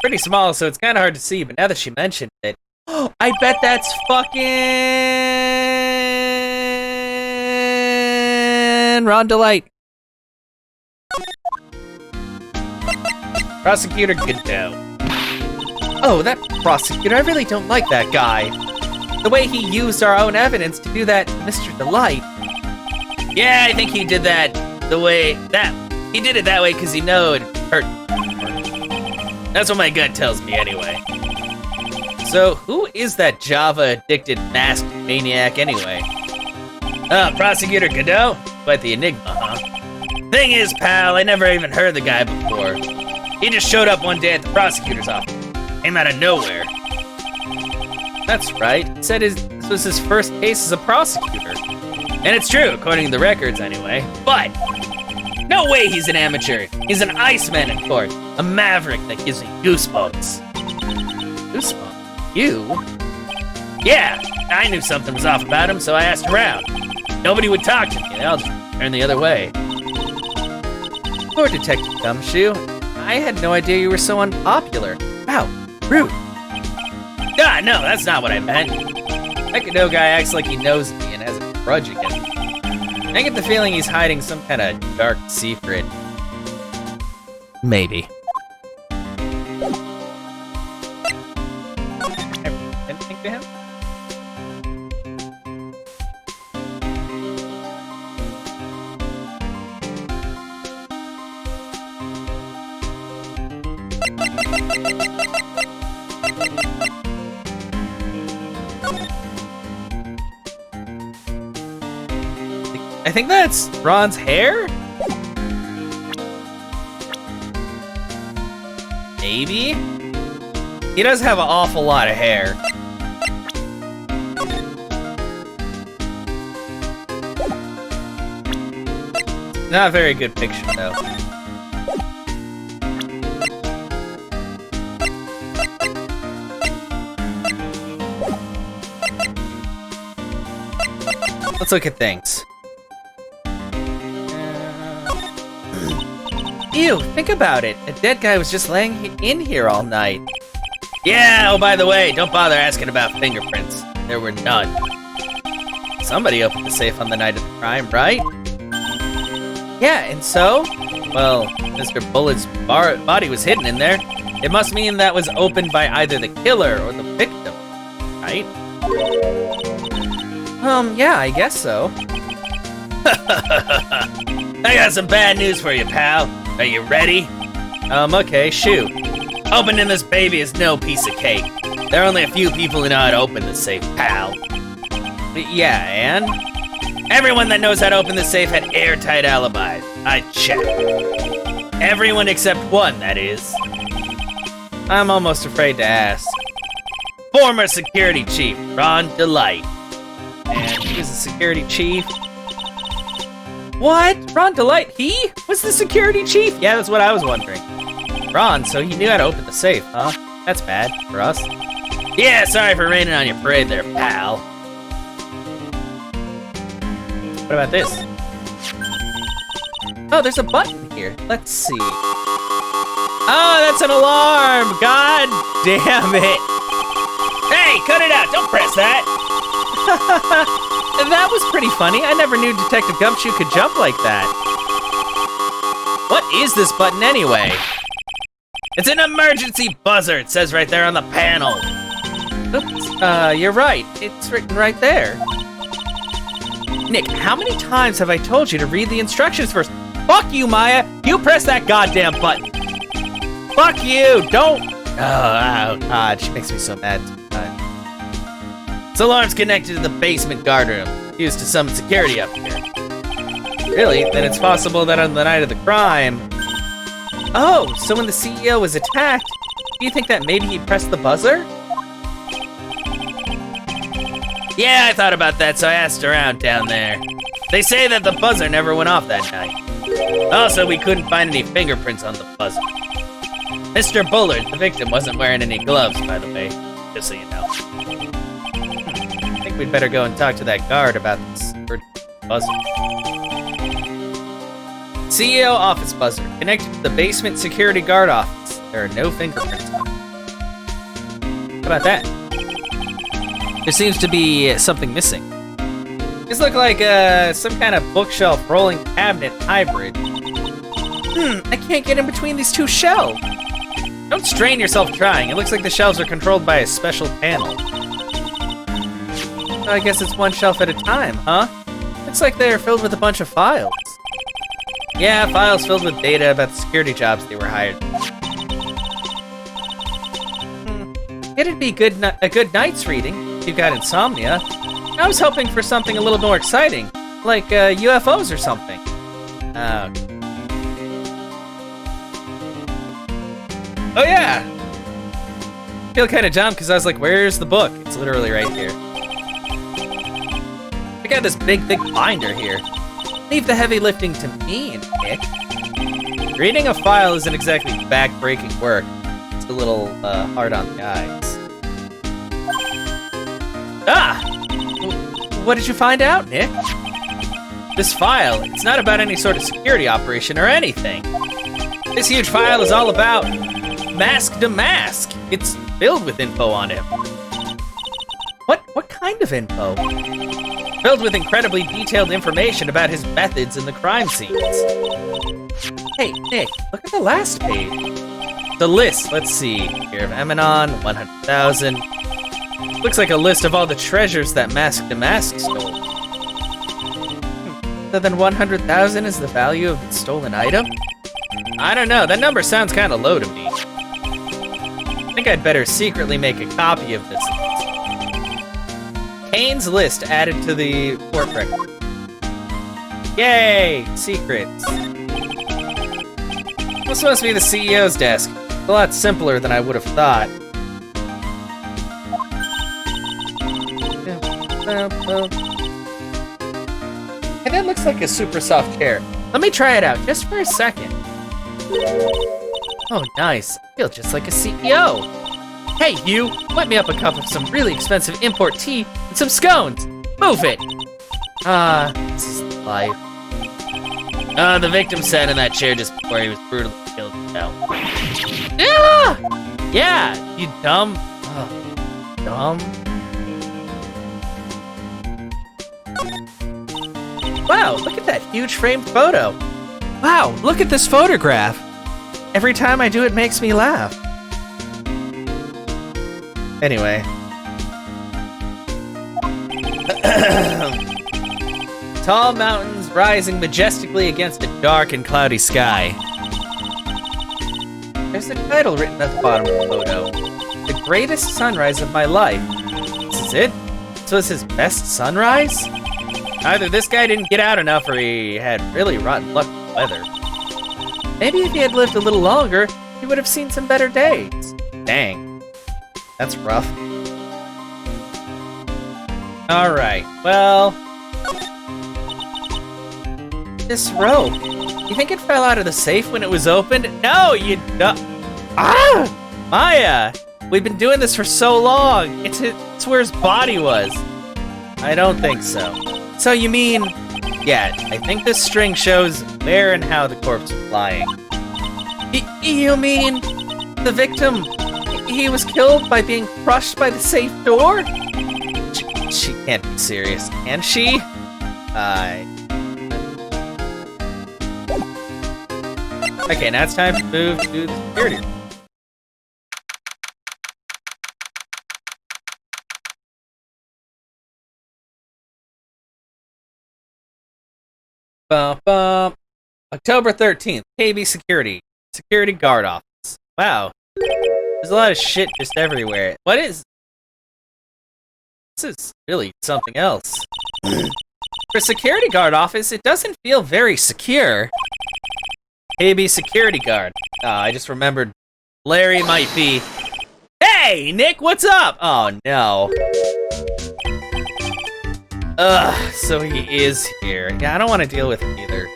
Pretty small, so it's kind of hard to see, but now that she mentioned it, I bet that's fucking Ron Delight. Prosecutor Godot. Oh, that prosecutor, I really don't like that guy. The way he used our own evidence to do that to Mr. Delight. Yeah, I think he did that he did it that way because he knew it hurt. That's what my gut tells me anyway. So, who is that Java-addicted masked maniac anyway? Prosecutor Godot? Quite the enigma, huh? Thing is, pal, I never even heard the guy before. He just showed up one day at the prosecutor's office. Came out of nowhere. That's right. He said this was his first case as a prosecutor. And it's true, according to the records anyway. But, no way he's an amateur. He's an Iceman in court. A maverick that gives me goosebumps. Goosebumps? You? Yeah, I knew something was off about him, so I asked around. Nobody would talk to me. I'll just turn the other way. Poor Detective Gumshoe. I had no idea you were so unpopular. Wow, rude. Ah, no, that's not what I meant. That no guy acts like he knows me and has a grudge against me. I get the feeling he's hiding some kind of dark secret. Maybe. Anything to him? I think that's Ron's hair? Maybe? He does have an awful lot of hair. Not a very good picture, though. Let's look at things. Ew, think about it. A dead guy was just laying in here all night. Yeah, oh, by the way, don't bother asking about fingerprints. There were none. Somebody opened the safe on the night of the crime, right? Yeah, and so? Well, Mr. Bullett's body was hidden in there. It must mean that was opened by either the killer or the victim, right? Yeah, I guess so. I got some bad news for you, pal. Are you ready? Okay, shoot. Opening this baby is no piece of cake. There are only a few people who know how to open the safe, pal. Yeah, and? Everyone that knows how to open the safe had airtight alibis. I checked. Everyone except one, that is. I'm almost afraid to ask. Former security chief, Ron Delight. And he was the security chief. What? Ron Delight, he was the security chief? Yeah, that's what I was wondering. Ron, so he knew how to open the safe, huh? That's bad for us. Yeah, sorry for raining on your parade there, pal. What about this? Oh, there's a button here. Let's see. Oh, that's an alarm! God damn it! Hey, cut it out! Don't press that! That was pretty funny. I never knew Detective Gumshoe could jump like that. What is this button anyway? It's an emergency buzzer. It says right there on the panel. Oops, you're right. It's written right there. Nick, how many times have I told you to read the instructions first? Fuck you, Maya. You press that goddamn button. Fuck you. Don't. Oh, God. She makes me so mad. This alarm's connected to the basement guard room, used to summon security up here. Really? Then it's possible that on the night of the crime... Oh, so when the CEO was attacked, do you think that maybe he pressed the buzzer? Yeah, I thought about that, so I asked around down there. They say that the buzzer never went off that night. Also, we couldn't find any fingerprints on the buzzer. Mr. Bullard, the victim, wasn't wearing any gloves, by the way, just so you know. I think we'd better go and talk to that guard about this buzzer. CEO office buzzer, connected to the basement security guard office. There are no fingerprints on it. How about that? There seems to be something missing. These look like some kind of bookshelf rolling cabinet hybrid. I can't get in between these two shelves. Don't strain yourself trying. It looks like the shelves are controlled by a special panel. I guess it's one shelf at a time, huh? Looks like they're filled with a bunch of files. Yeah, files filled with data about the security jobs they were hired for. It'd be a good night's reading if you got insomnia. I was hoping for something a little more exciting, like UFOs or something. Oh yeah! I feel kind of dumb because I was like, where's the book? It's literally right here. I got this big, thick binder here. Leave the heavy lifting to me, Nick. Reading a file isn't exactly back-breaking work. It's a little hard on the eyes. Ah! What did you find out, Nick? This file, it's not about any sort of security operation or anything. This huge file is all about Mask to Mask. It's filled with info on him. What kind of info? Filled with incredibly detailed information about his methods in the crime scenes. Hey, Nick, look at the last page. The list, let's see. Here of Eminon, 100,000. Looks like a list of all the treasures that Mask to Mask stole. So then 100,000 is the value of the stolen item? I don't know, that number sounds kind of low to me. I think I'd better secretly make a copy of this list. Kane's list added to the court record. Yay! Secrets. This must be the CEO's desk. It's a lot simpler than I would have thought. Hey, that looks like a super soft chair. Let me try it out just for a second. Oh, nice. I feel just like a CEO. Hey, you! Whip me up a cup of some really expensive import tea and some scones! Move it! This is life. The victim sat in that chair just before he was brutally killed himself. Yeah, you dumb. Dumb. Wow, look at that huge framed photo. Wow, look at this photograph. Every time I do it makes me laugh. Anyway. Tall mountains rising majestically against a dark and cloudy sky. There's a title written at the bottom of the photo. The greatest sunrise of my life. This is it? This was his best sunrise? Either this guy didn't get out enough or he had really rotten luck with the weather. Maybe if he had lived a little longer, he would have seen some better days. Dang. That's rough. Alright, well... This rope. You think it fell out of the safe when it was opened? No, you don't. Ah! Maya! We've been doing this for so long. It's where his body was. I don't think so. So you mean... Yeah, I think this string shows where and how the corpse was lying. You mean... The victim... He was killed by being crushed by the safe door? She can't be serious, can she? Okay, now it's time to move to the security room. Bum, bum. October 13th, KB Security Guard Office. Wow. There's a lot of shit just everywhere. What is... This is really something else. For security guard office, it doesn't feel very secure. KB Security Guard. I just remembered Larry might be... Hey, Nick, what's up? Oh, no. Ugh, so he is here. Yeah, I don't want to deal with him either.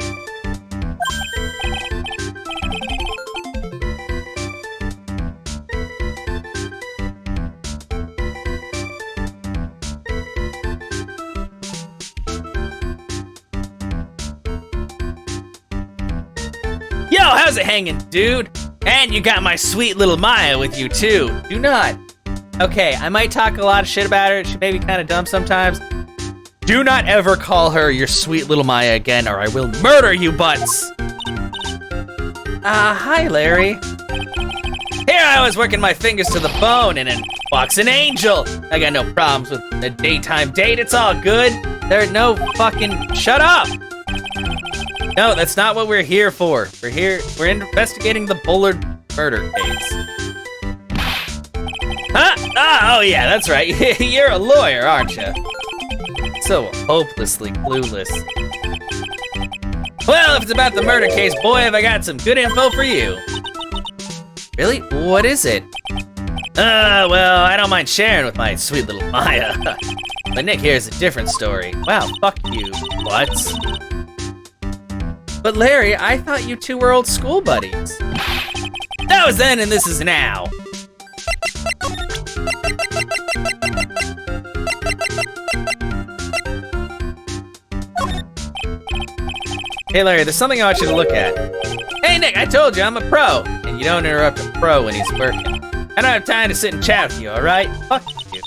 Yo, how's it hanging, dude? And you got my sweet little Maya with you, too. Do not. Okay, I might talk a lot of shit about her. She may be kind of dumb sometimes. Do not ever call her your sweet little Maya again, or I will murder you, Butz. Hi, Larry. Here I was working my fingers to the bone, and in walks an angel. I got no problems with a daytime date. It's all good. There are no fucking... Shut up! No, that's not what we're here for. We're investigating the Bullard murder case. Huh? Oh yeah, that's right. You're a lawyer, aren't you? So hopelessly clueless. Well, if it's about the murder case, boy, have I got some good info for you. Really? What is it? Well, I don't mind sharing with my sweet little Maya. But Nick here's a different story. Wow, fuck you, Butz. But Larry, I thought you two were old school buddies. That was then and this is now. Hey, Larry, there's something I want you to look at. Hey, Nick, I told you I'm a pro. And you don't interrupt a pro when he's working. I don't have time to sit and chat with you, all right? Fuck you.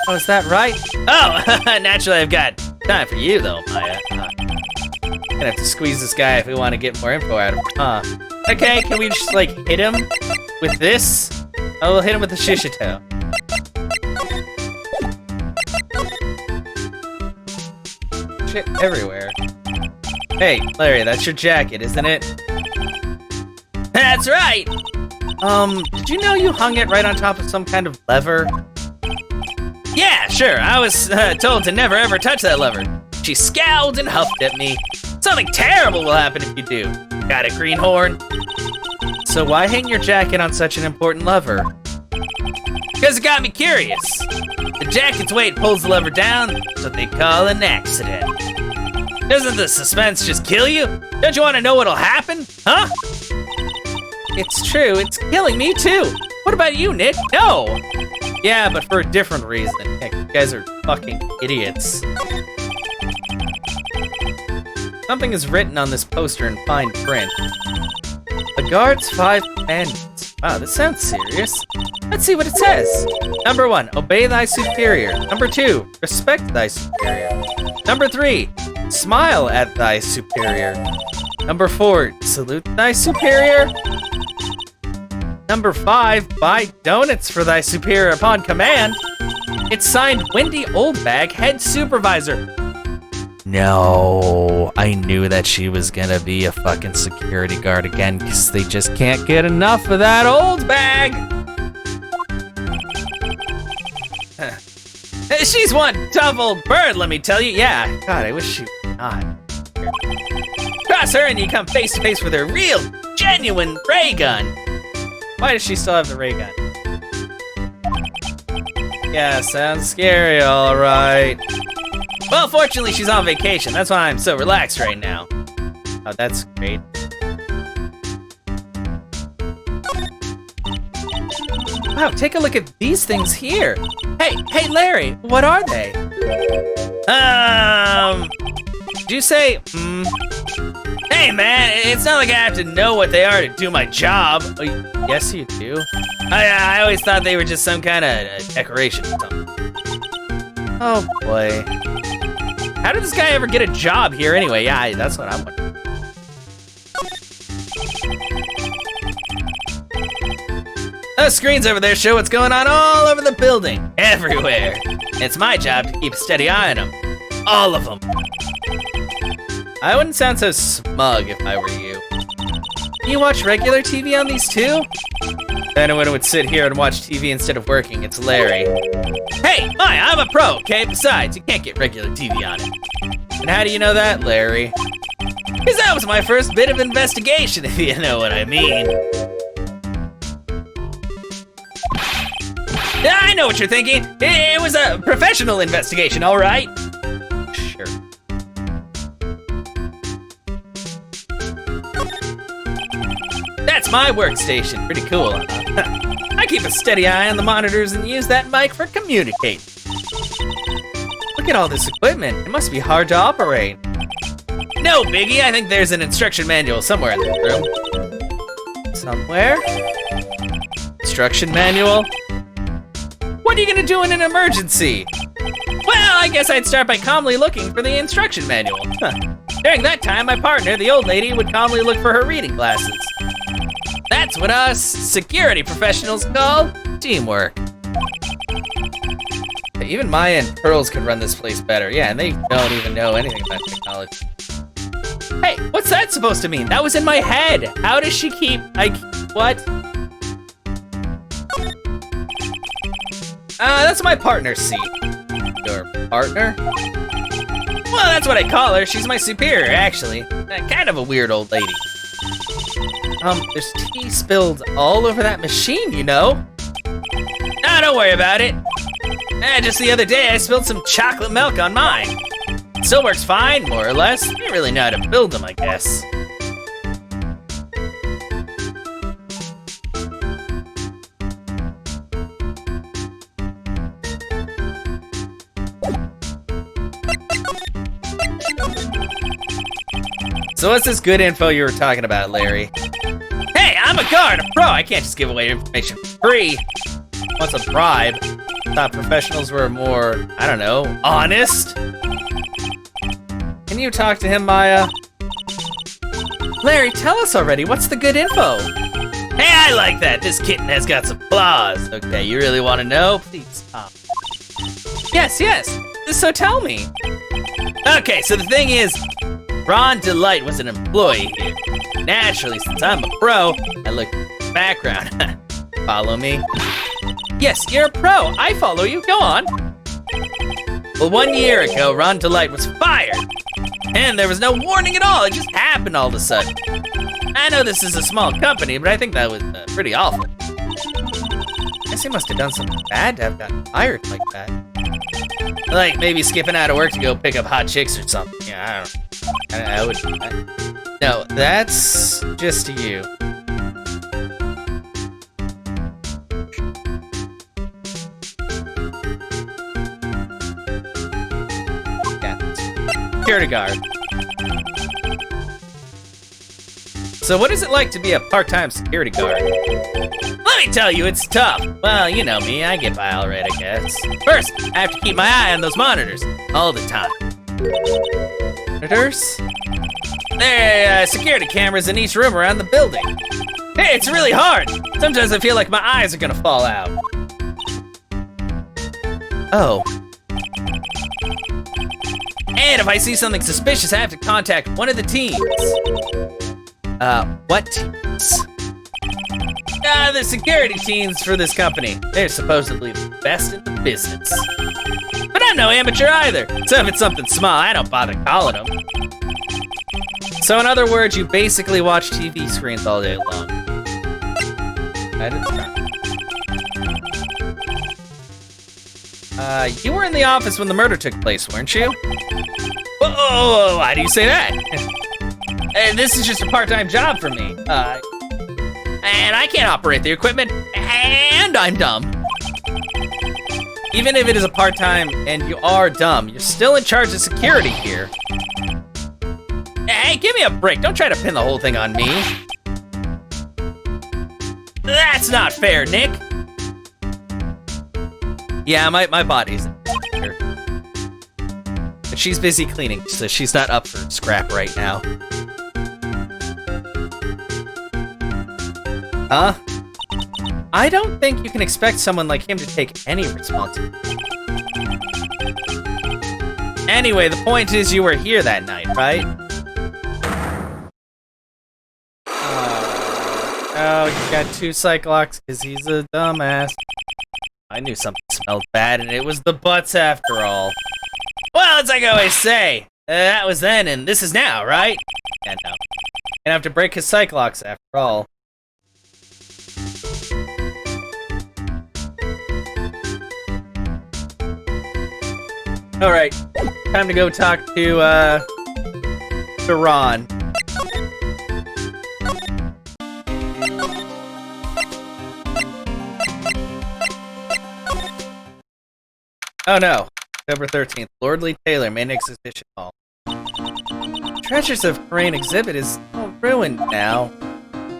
Oh, is that right? Oh, naturally I've got time for you, though, Maya. Gonna have to squeeze this guy if we want to get more info out of him, huh? Okay, can we just, like, hit him with this? Oh, we'll hit him with the Shishito. Shit everywhere. Hey, Larry, that's your jacket, isn't it? That's right! Did you know you hung it right on top of some kind of lever? Yeah, sure, I was told to never ever touch that lever. She scowled and huffed at me. Something terrible will happen if you do. Got a greenhorn? So why hang your jacket on such an important lever? Because it got me curious. The jacket's weight pulls the lever down, that's what they call an accident. Doesn't the suspense just kill you? Don't you want to know what'll happen? Huh? It's true, it's killing me too. What about you, Nick? No! Yeah, but for a different reason. Heck, you guys are fucking idiots. Something is written on this poster in fine print. The guard's 5 commandments. Wow, this sounds serious. Let's see what it says. Number 1, obey thy superior. Number 2, respect thy superior. Number 3, smile at thy superior. Number 4, salute thy superior. Number 5, buy donuts for thy superior upon command. It's signed Wendy Oldbag, head supervisor. No, I knew that she was gonna be a fucking security guard again, because they just can't get enough of that old bag. She's one tough old bird, let me tell you. Yeah, God, I wish she would not. Cross her and you come face to face with her real, genuine ray gun. Why does she still have the ray gun? Yeah, sounds scary, all right. Well, fortunately, she's on vacation. That's why I'm so relaxed right now. Oh, that's great. Wow, take a look at these things here. Hey, Larry, what are they? Did you say, Hey, man, it's not like I have to know what they are to do my job. Oh, yes, you do. I always thought they were just some kind of decoration or something. Oh, boy. How did this guy ever get a job here anyway? Yeah, that's what I'm wondering. Those screens over there show what's going on all over the building. Everywhere. It's my job to keep a steady eye on them. All of them. I wouldn't sound so smug if I were you. You watch regular TV on these too? If anyone would sit here and watch TV instead of working, it's Larry. Hey, I'm a pro, okay? Besides, you can't get regular TV on it. And how do you know that, Larry? Because that was my first bit of investigation, if you know what I mean. Yeah, I know what you're thinking. It was a professional investigation, all right? Sure. That's my workstation. Pretty cool, huh? I keep a steady eye on the monitors and use that mic for communicating. Look at all this equipment. It must be hard to operate. No biggie, I think there's an instruction manual somewhere in this room. Somewhere? Instruction manual? What are you gonna do in an emergency? Well, I guess I'd start by calmly looking for the instruction manual. During that time, my partner, the old lady, would calmly look for her reading glasses. That's what us security professionals call teamwork. Even Maya and Pearls could run this place better. Yeah, and they don't even know anything about technology. Hey, what's that supposed to mean? That was in my head. How does she keep, like, what? That's my partner's seat. Your partner? Well, that's what I call her. She's my superior, actually. Kind of a weird old lady. There's tea spilled all over that machine, you know? Nah, don't worry about it. Just the other day, I spilled some chocolate milk on mine. It still works fine, more or less. I didn't really know how to build them, I guess. So what's this good info you were talking about, Larry? Hey, I'm a guard, a pro. I can't just give away information for free. What's a bribe? Thought professionals were more, I don't know, honest? Can you talk to him, Maya? Larry, tell us already. What's the good info? Hey, I like that. This kitten has got some flaws. Okay, you really want to know? Please stop. Yes. So tell me. Okay, so the thing is, Ron Delight was an employee here. Naturally, since I'm a pro, I looked at the background. Follow me? Yes, you're a pro. I follow you. Go on. Well, 1 year ago, Ron Delight was fired. And there was no warning at all. It just happened all of a sudden. I know this is a small company, but I think that was pretty awful. I guess he must have done something bad to have gotten fired like that. Like maybe skipping out of work to go pick up hot chicks or something. Yeah, I don't know. I would. No, that's just you. Yeah. Security guard. So what is it like to be a part-time security guard? Let me tell you, it's tough. Well, you know me, I get by all right, I guess. First, I have to keep my eye on those monitors all the time. Monitors? There are security cameras in each room around the building. Hey, it's really hard. Sometimes I feel like my eyes are gonna fall out. Oh. And if I see something suspicious, I have to contact one of the teams. What teams? The security teams for this company. They're supposedly the best in the business. But I'm no amateur either, so if it's something small, I don't bother calling them. So in other words, you basically watch TV screens all day long. That is right. You were in the office when the murder took place, weren't you? Whoa, why do you say that? This is just a part-time job for me. And I can't operate the equipment, and I'm dumb. Even if it is a part-time and you are dumb, you're still in charge of security here. Hey, give me a break. Don't try to pin the whole thing on me. That's not fair, Nick. Yeah, my body's here. But she's busy cleaning, so she's not up for scrap right now. Huh? I don't think you can expect someone like him to take any responsibility. Anyway, the point is you were here that night, right? Oh, you got 2 Cyclops because he's a dumbass. I knew something smelled bad, and it was the Butz after all. Well, it's like I always say, that was then and this is now, right? Yeah, no. Gonna have to break his Cyclops after all. Alright, time to go talk to Ron. Oh no, October 13th, Lordly Taylor, main exhibition hall. Treasures of Crane exhibit is all ruined now.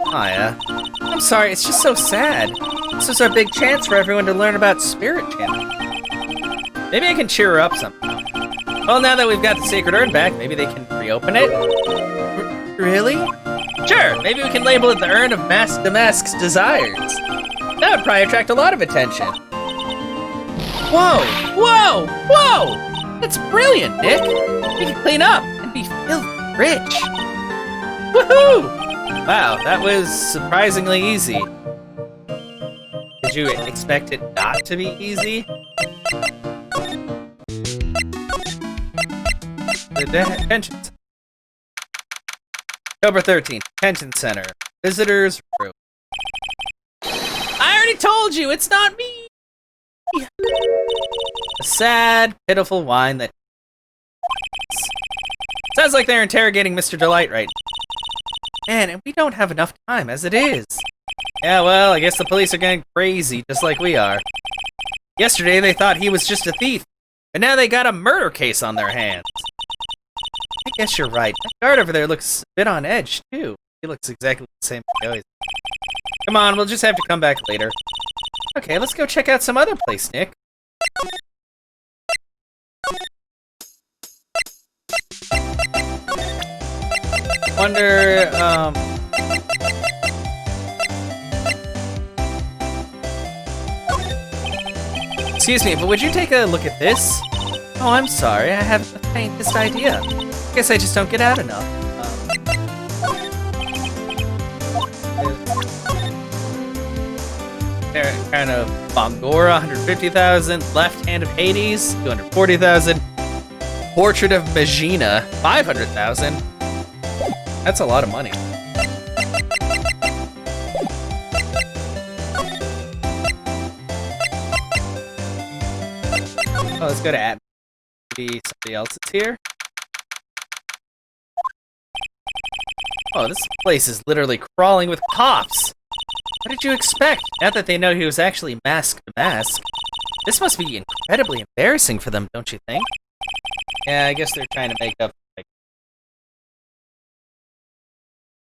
Maya, I'm sorry, it's just so sad. This was our big chance for everyone to learn about Spirit Channel. Maybe I can cheer her up somehow. Well, now that we've got the Sacred Urn back, maybe they can reopen it? Really? Sure, maybe we can label it the Urn of Damask's Desires. That would probably attract a lot of attention. Whoa! Whoa! Whoa! That's brilliant, Nick! We can clean up and be filthy rich! Woohoo! Wow, that was surprisingly easy. Did you expect it not to be easy? The detention center. October 13th, detention center. Visitors room. I already told you, it's not me! A sad, pitiful whine that... Sounds like they're interrogating Mr. Delight right now. Man, and we don't have enough time as it is. Yeah, well, I guess the police are getting crazy, just like we are. Yesterday they thought he was just a thief, and now they got a murder case on their hands. I guess you're right. That guard over there looks a bit on edge, too. He looks exactly the same as he always does. Come on, we'll just have to come back later. Okay, let's go check out some other place, Nick. Wonder, Excuse me, but would you take a look at this? Oh, I'm sorry, I haven't the faintest idea. Guess I just don't get out enough. Kind of Bongora, 150,000. Left Hand of Hades, 240,000. Portrait of Magina, 500,000. That's a lot of money. Oh, let's go to At. Maybe somebody else is here. Oh, this place is literally crawling with cops. What did you expect? Now that they know he was actually masked to mask. This must be incredibly embarrassing for them, don't you think? Yeah, I guess they're trying to make up.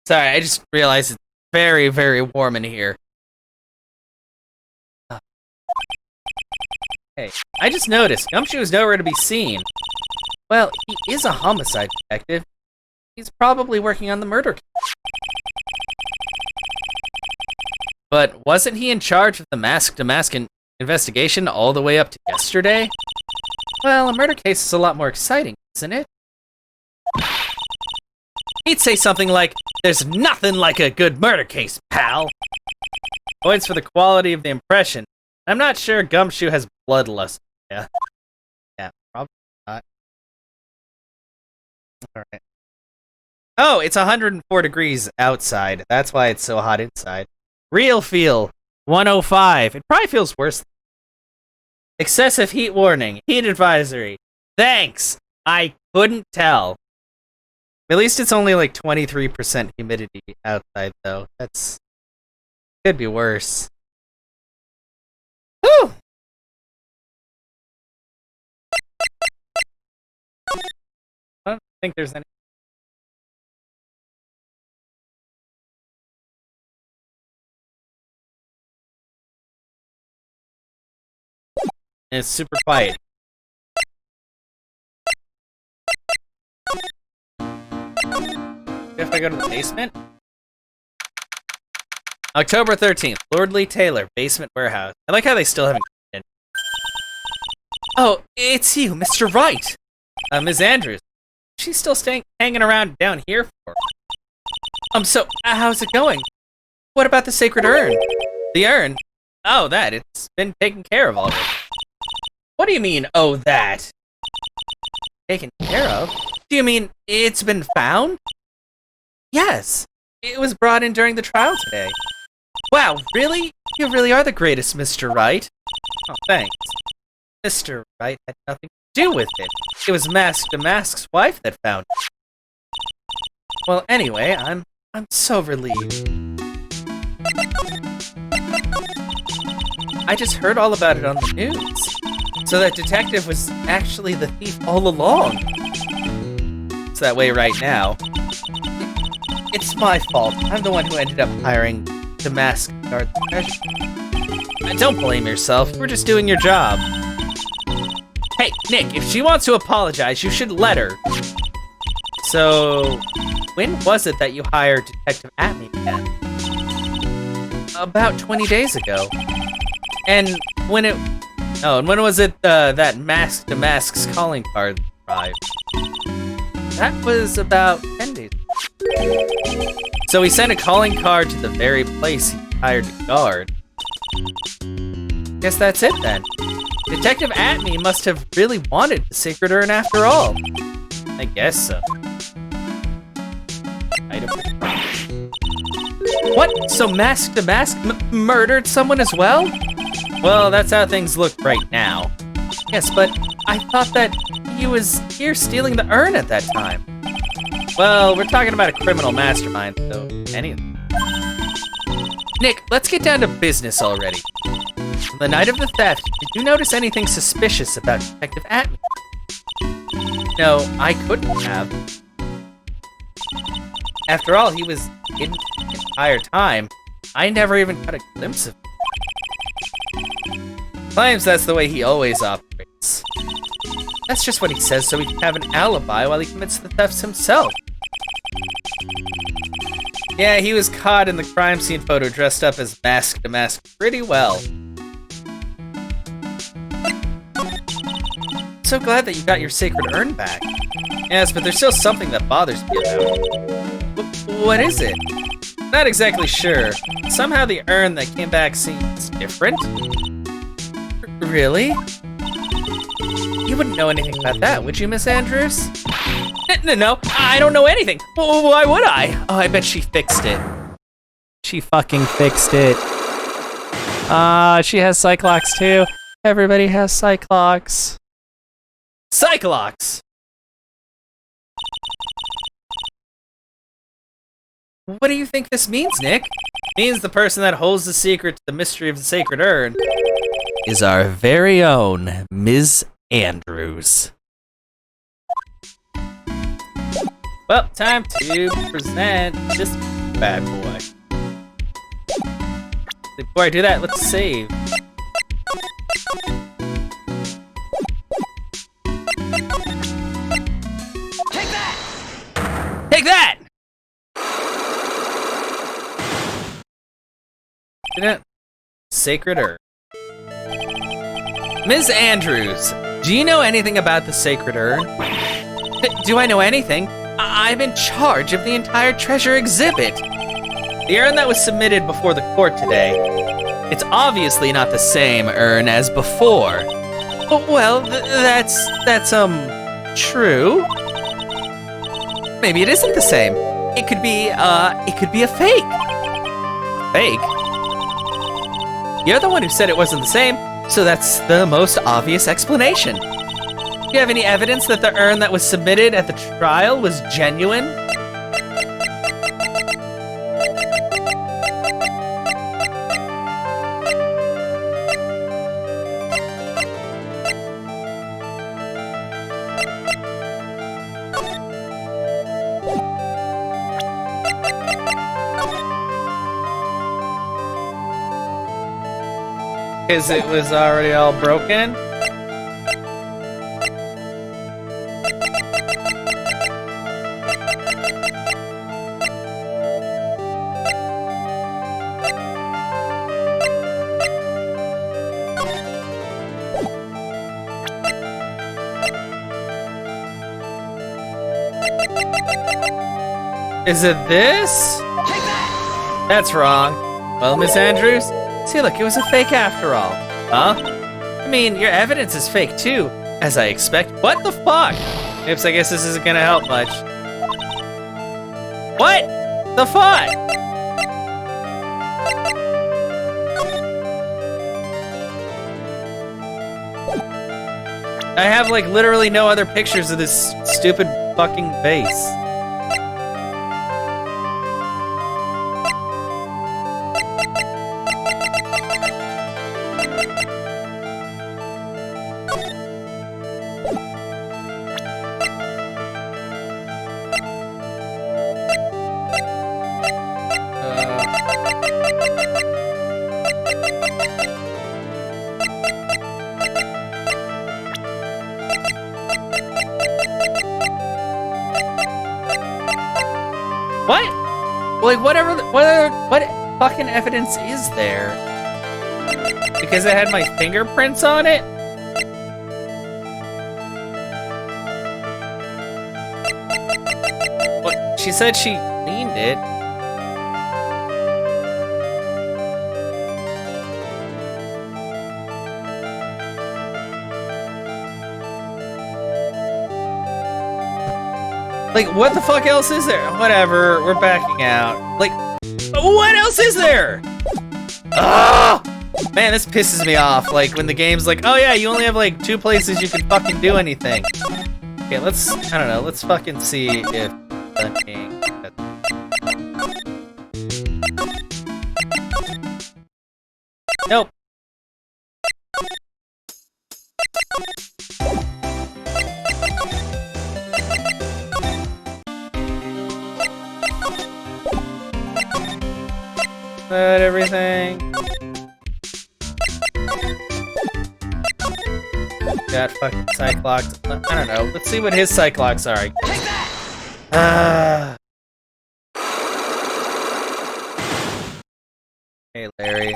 Sorry, I just realized it's very, very warm in here. Hey, I just noticed Gumshoe is nowhere to be seen. Well, he is a homicide detective. He's probably working on the murder case. But wasn't he in charge of the mask-to-mask investigation all the way up to yesterday? Well, a murder case is a lot more exciting, isn't it? He'd say something like, "There's nothing like a good murder case, pal." Points for the quality of the impression. I'm not sure Gumshoe has bloodlust. Yeah. Yeah, probably not. Alright. Oh, it's 104 degrees outside. That's why it's so hot inside. Real feel, 105. It probably feels worse. Excessive heat warning. Heat advisory. Thanks. I couldn't tell. At least it's only like 23% humidity outside, though. That's... could be worse. Whew! I don't think there's any... It's super quiet. If I go to the basement? October 13th, Lord Lee Taylor, basement warehouse. I like how they still haven't come in. Oh, it's you, Mr. Wright! Ms. Andrews. She's still hanging around down here for? So, how's it going? What about the sacred urn? The urn? Oh, that. It's been taken care of already. What do you mean, oh, that? Taken care of? Do you mean it's been found? Yes. It was brought in during the trial today. Wow, really? You really are the greatest, Mr. Wright. Oh, thanks. Mr. Wright had nothing to do with it. It was Mask to Mask's wife that found it. Well, anyway, I'm so relieved. I just heard all about it on the news. So that detective was actually the thief all along. It's that way right now. It's my fault. I'm the one who ended up hiring the mask to guard the treasure. Don't blame yourself. We're just doing your job. Hey, Nick, if she wants to apologize, you should let her. So, when was it that you hired Detective Atney again? About 20 days ago. And when was it that Mask to Mask's calling card arrived? That was about 10 days ago. So he sent a calling card to the very place he hired to guard. Guess that's it then. Detective Atney must have really wanted the sacred urn after all. I guess so. What? So Mask to Mask murdered someone as well? Well, that's how things look right now. Yes, but I thought that he was here stealing the urn at that time. Well, we're talking about a criminal mastermind, so anything. Nick, let's get down to business already. On the night of the theft, did you notice anything suspicious about Detective Atney? No, I couldn't have. After all, he was hidden the entire time. I never even got a glimpse of him. Claims that's the way he always operates. That's just what he says so he can have an alibi while he commits the thefts himself. Yeah, he was caught in the crime scene photo dressed up as Mask to Mask pretty well. So glad that you got your sacred urn back. Yes, but there's still something that bothers me about it. What is it? Not exactly sure. Somehow the urn that came back seems different. Really? You wouldn't know anything about that, would you, Miss Andrews? No, I don't know anything. Why would I? Oh, I bet she fixed it. She fucking fixed it. She has Cyclox too. Everybody has Cyclox. Cyclox! What do you think this means, Nick? It means the person that holds the secret to the mystery of the sacred urn is our very own Ms. Andrews. Well, time to present this bad boy. Before I do that, let's save. Take that! Take that! Sacred Urn. Ms. Andrews, do you know anything about the Sacred Urn? Do I know anything? I'm in charge of the entire treasure exhibit. The urn that was submitted before the court today. It's obviously not the same urn as before. Well, that's true. Maybe it isn't the same. It could be a fake. Fake? You're the one who said it wasn't the same, so that's the most obvious explanation. Do you have any evidence that the urn that was submitted at the trial was genuine? Because it was already all broken? Is it this? Take that! That's wrong. Well, Miss Andrews, see, look, it was a fake after all. Huh? I mean, your evidence is fake too, as I expect. What the fuck? Oops, I guess this isn't gonna help much. What the fuck? I have, like, literally no other pictures of this stupid fucking vase. What? Like, what fucking evidence is there? Because it had my fingerprints on it? Well, she said she cleaned it. Like, what the fuck else is there? Whatever, we're backing out. Like, what else is there? Ah! Man, this pisses me off. Like, when the game's like, oh yeah, you only have like 2 places you can fucking do anything. Okay, let's, I don't know, let's fucking see if the game... Nope. Is that everything? Got fucking Cyclops. I don't know. Let's see what his Cyclops are. Hey, Larry.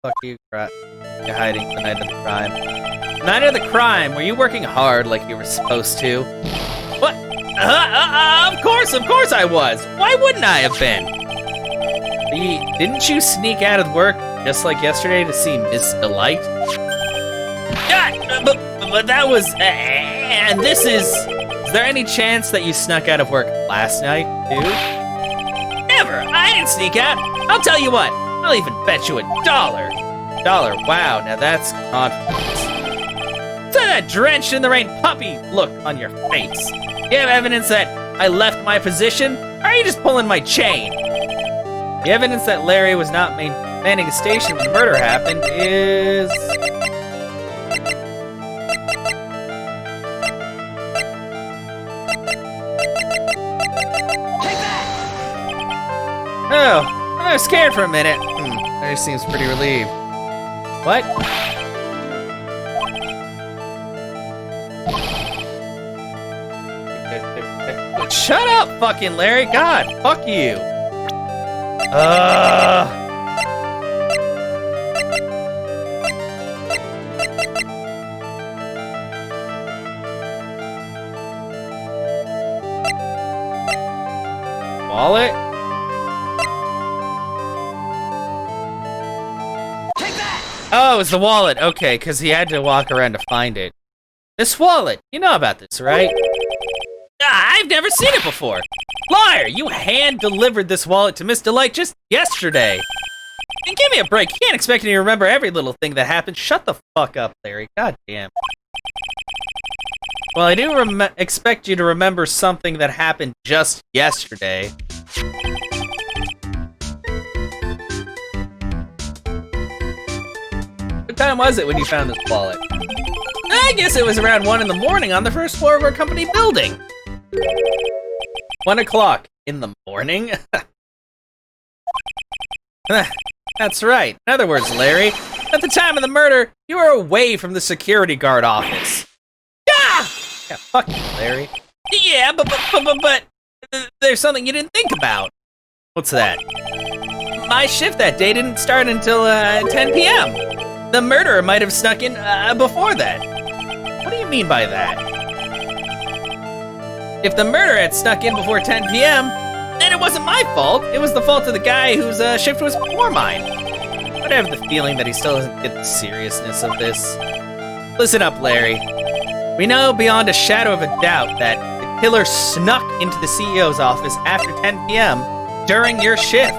Fuck you, you're hiding the night of the crime. Night of the crime? Were you working hard like you were supposed to? What? Of course I was. Why wouldn't I have been? Didn't you sneak out of work just like yesterday to see Miss Delight? Yeah, but that was... and this is... Is there any chance that you snuck out of work last night, too? Never! I didn't sneak out! I'll tell you what! I'll even bet you $1. $1? Wow, now that's confidence. So that drenched in the rain puppy look on your face. You have evidence that I left my position? Or are you just pulling my chain? The evidence that Larry was not manning a station when the murder happened is... Oh, I was scared for a minute. Larry seems pretty relieved. What? Shut up, fucking Larry. God, fuck you. Wallet? Oh, it was the wallet. Okay, because he had to walk around to find it. This wallet. You know about this, right? I've never seen it before. Liar, you hand-delivered this wallet to Miss Delight just yesterday. And give me a break. You can't expect me to remember every little thing that happened. Shut the fuck up, Larry. God damn. Well, I do expect you to remember something that happened just yesterday. What time was it when you found this wallet? I guess it was around 1 in the morning on the first floor of our company building. 1 o'clock in the morning? That's right. In other words, Larry, at the time of the murder, you were away from the security guard office. Ah! Yeah, fuck you, Larry. Yeah, but there's something you didn't think about. What's that? My shift that day didn't start until 10 p.m. The murderer might have snuck in before that. What do you mean by that? If the murderer had snuck in before 10 p.m., then it wasn't my fault. It was the fault of the guy whose shift was before mine. But I have the feeling that he still doesn't get the seriousness of this. Listen up, Larry. We know beyond a shadow of a doubt that the killer snuck into the CEO's office after 10 p.m. during your shift.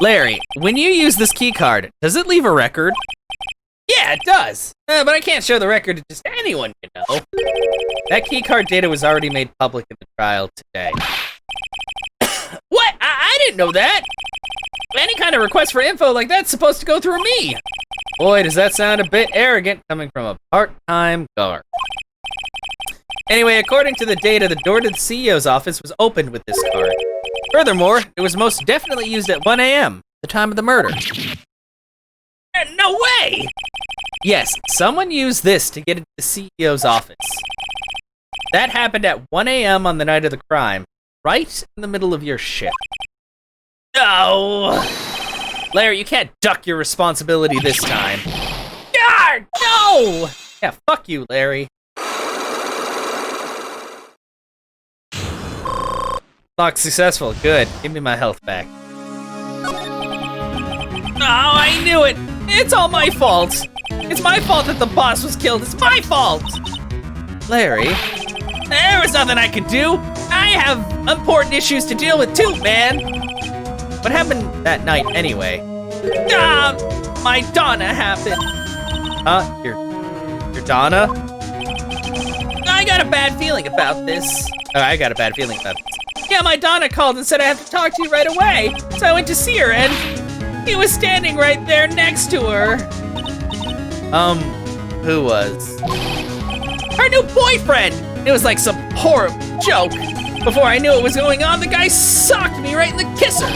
Larry, when you use this key card, does it leave a record? Yeah, it does. But I can't show the record to just anyone, you know. That key card data was already made public in the trial today. What? I didn't know that. Any kind of request for info like that's supposed to go through me. Boy, does that sound a bit arrogant coming from a part-time guard. Anyway, according to the data, the door to the CEO's office was opened with this card. Furthermore, it was most definitely used at 1 a.m., the time of the murder. No way! Yes, someone used this to get into the CEO's office. That happened at 1 a.m. on the night of the crime, right in the middle of your shift. No! Larry, you can't duck your responsibility this time. God, no! Yeah, fuck you, Larry. Lock successful. Good. Give me my health back. Oh, I knew it! It's all my fault! It's my fault that the boss was killed. It's my fault! Larry? There was nothing I could do. I have important issues to deal with too, man. What happened that night anyway? My Donna happened. Your Donna? I got a bad feeling about this. Oh, I got a bad feeling about this. Yeah, my Donna called and said I have to talk to you right away. So I went to see her and he was standing right there next to her. Who was? Her new boyfriend! It was like some horrible joke. Before I knew what was going on, the guy socked me right in the kisser.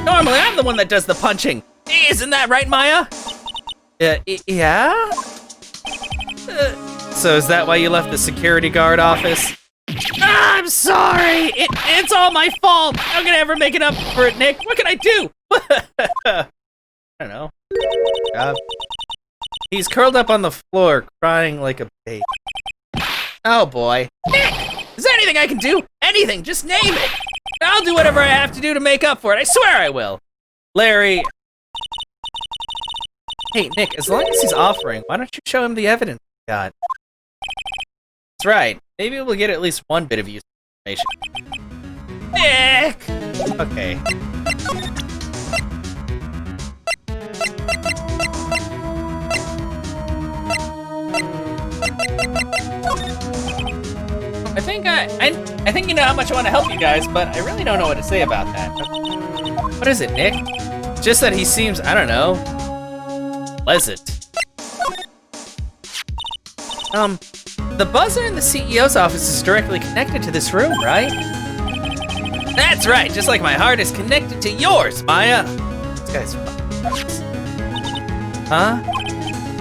Normally, I'm the one that does the punching. Isn't that right, Maya? Yeah? So is that why you left the security guard office? I'm sorry! It's all my fault! How can I ever make it up for it, Nick? What can I do? I don't know. He's curled up on the floor, crying like a baby. Oh boy. Nick! Is there anything I can do? Anything, just name it! I'll do whatever I have to do to make up for it, I swear I will! Larry... Hey, Nick, as long as he's offering, why don't you show him the evidence you got? That's right. Maybe we'll get at least one bit of useful information. Nick! Okay. I think you know how much I want to help you guys, but I really don't know what to say about that. What is it, Nick? Just that he seems, I don't know, pleasant. The buzzer in the CEO's office is directly connected to this room, right? That's right, just like my heart is connected to yours, Maya. This guy's fucking. Huh?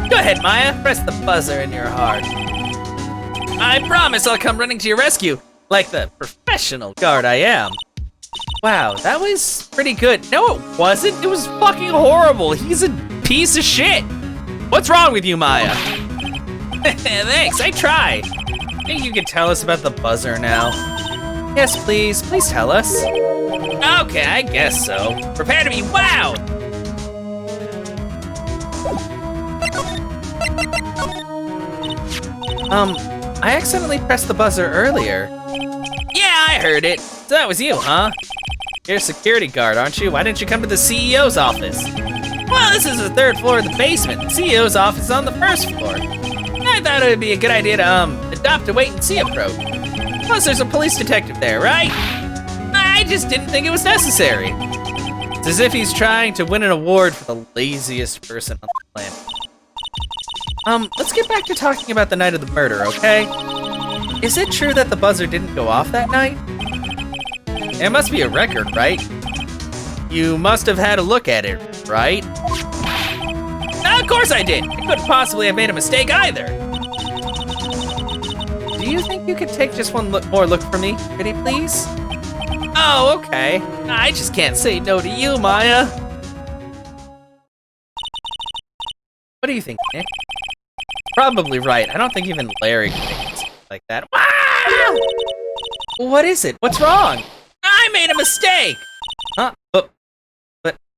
Go ahead, Maya, press the buzzer in your heart. I promise I'll come running to your rescue, like the professional guard I am. Wow, that was pretty good. No, it wasn't. It was fucking horrible. He's a piece of shit. What's wrong with you, Maya? Thanks, I tried. Think you can tell us about the buzzer now? Yes, please. Please tell us. Okay, I guess so. Prepare to be wowed. I accidentally pressed the buzzer earlier. Yeah, I heard it. So that was you, huh? You're a security guard, aren't you? Why didn't you come to the CEO's office? Well, this is the third floor of the basement. The CEO's office is on the first floor. I thought it would be a good idea to, adopt a wait-and-see approach. Plus, there's a police detective there, right? I just didn't think it was necessary. It's as if he's trying to win an award for the laziest person on the planet. Let's get back to talking about the night of the murder, okay? Is it true that the buzzer didn't go off that night? It must be a record, right? You must have had a look at it, right? Of course I did! I couldn't possibly have made a mistake either! Do you think you could take just one more look for me, pretty please? Oh, okay. I just can't say no to you, Maya. What do you think, Nick? Probably right. I don't think even Larry can make something like that. Wow! What is it? What's wrong? I made a mistake! Huh? But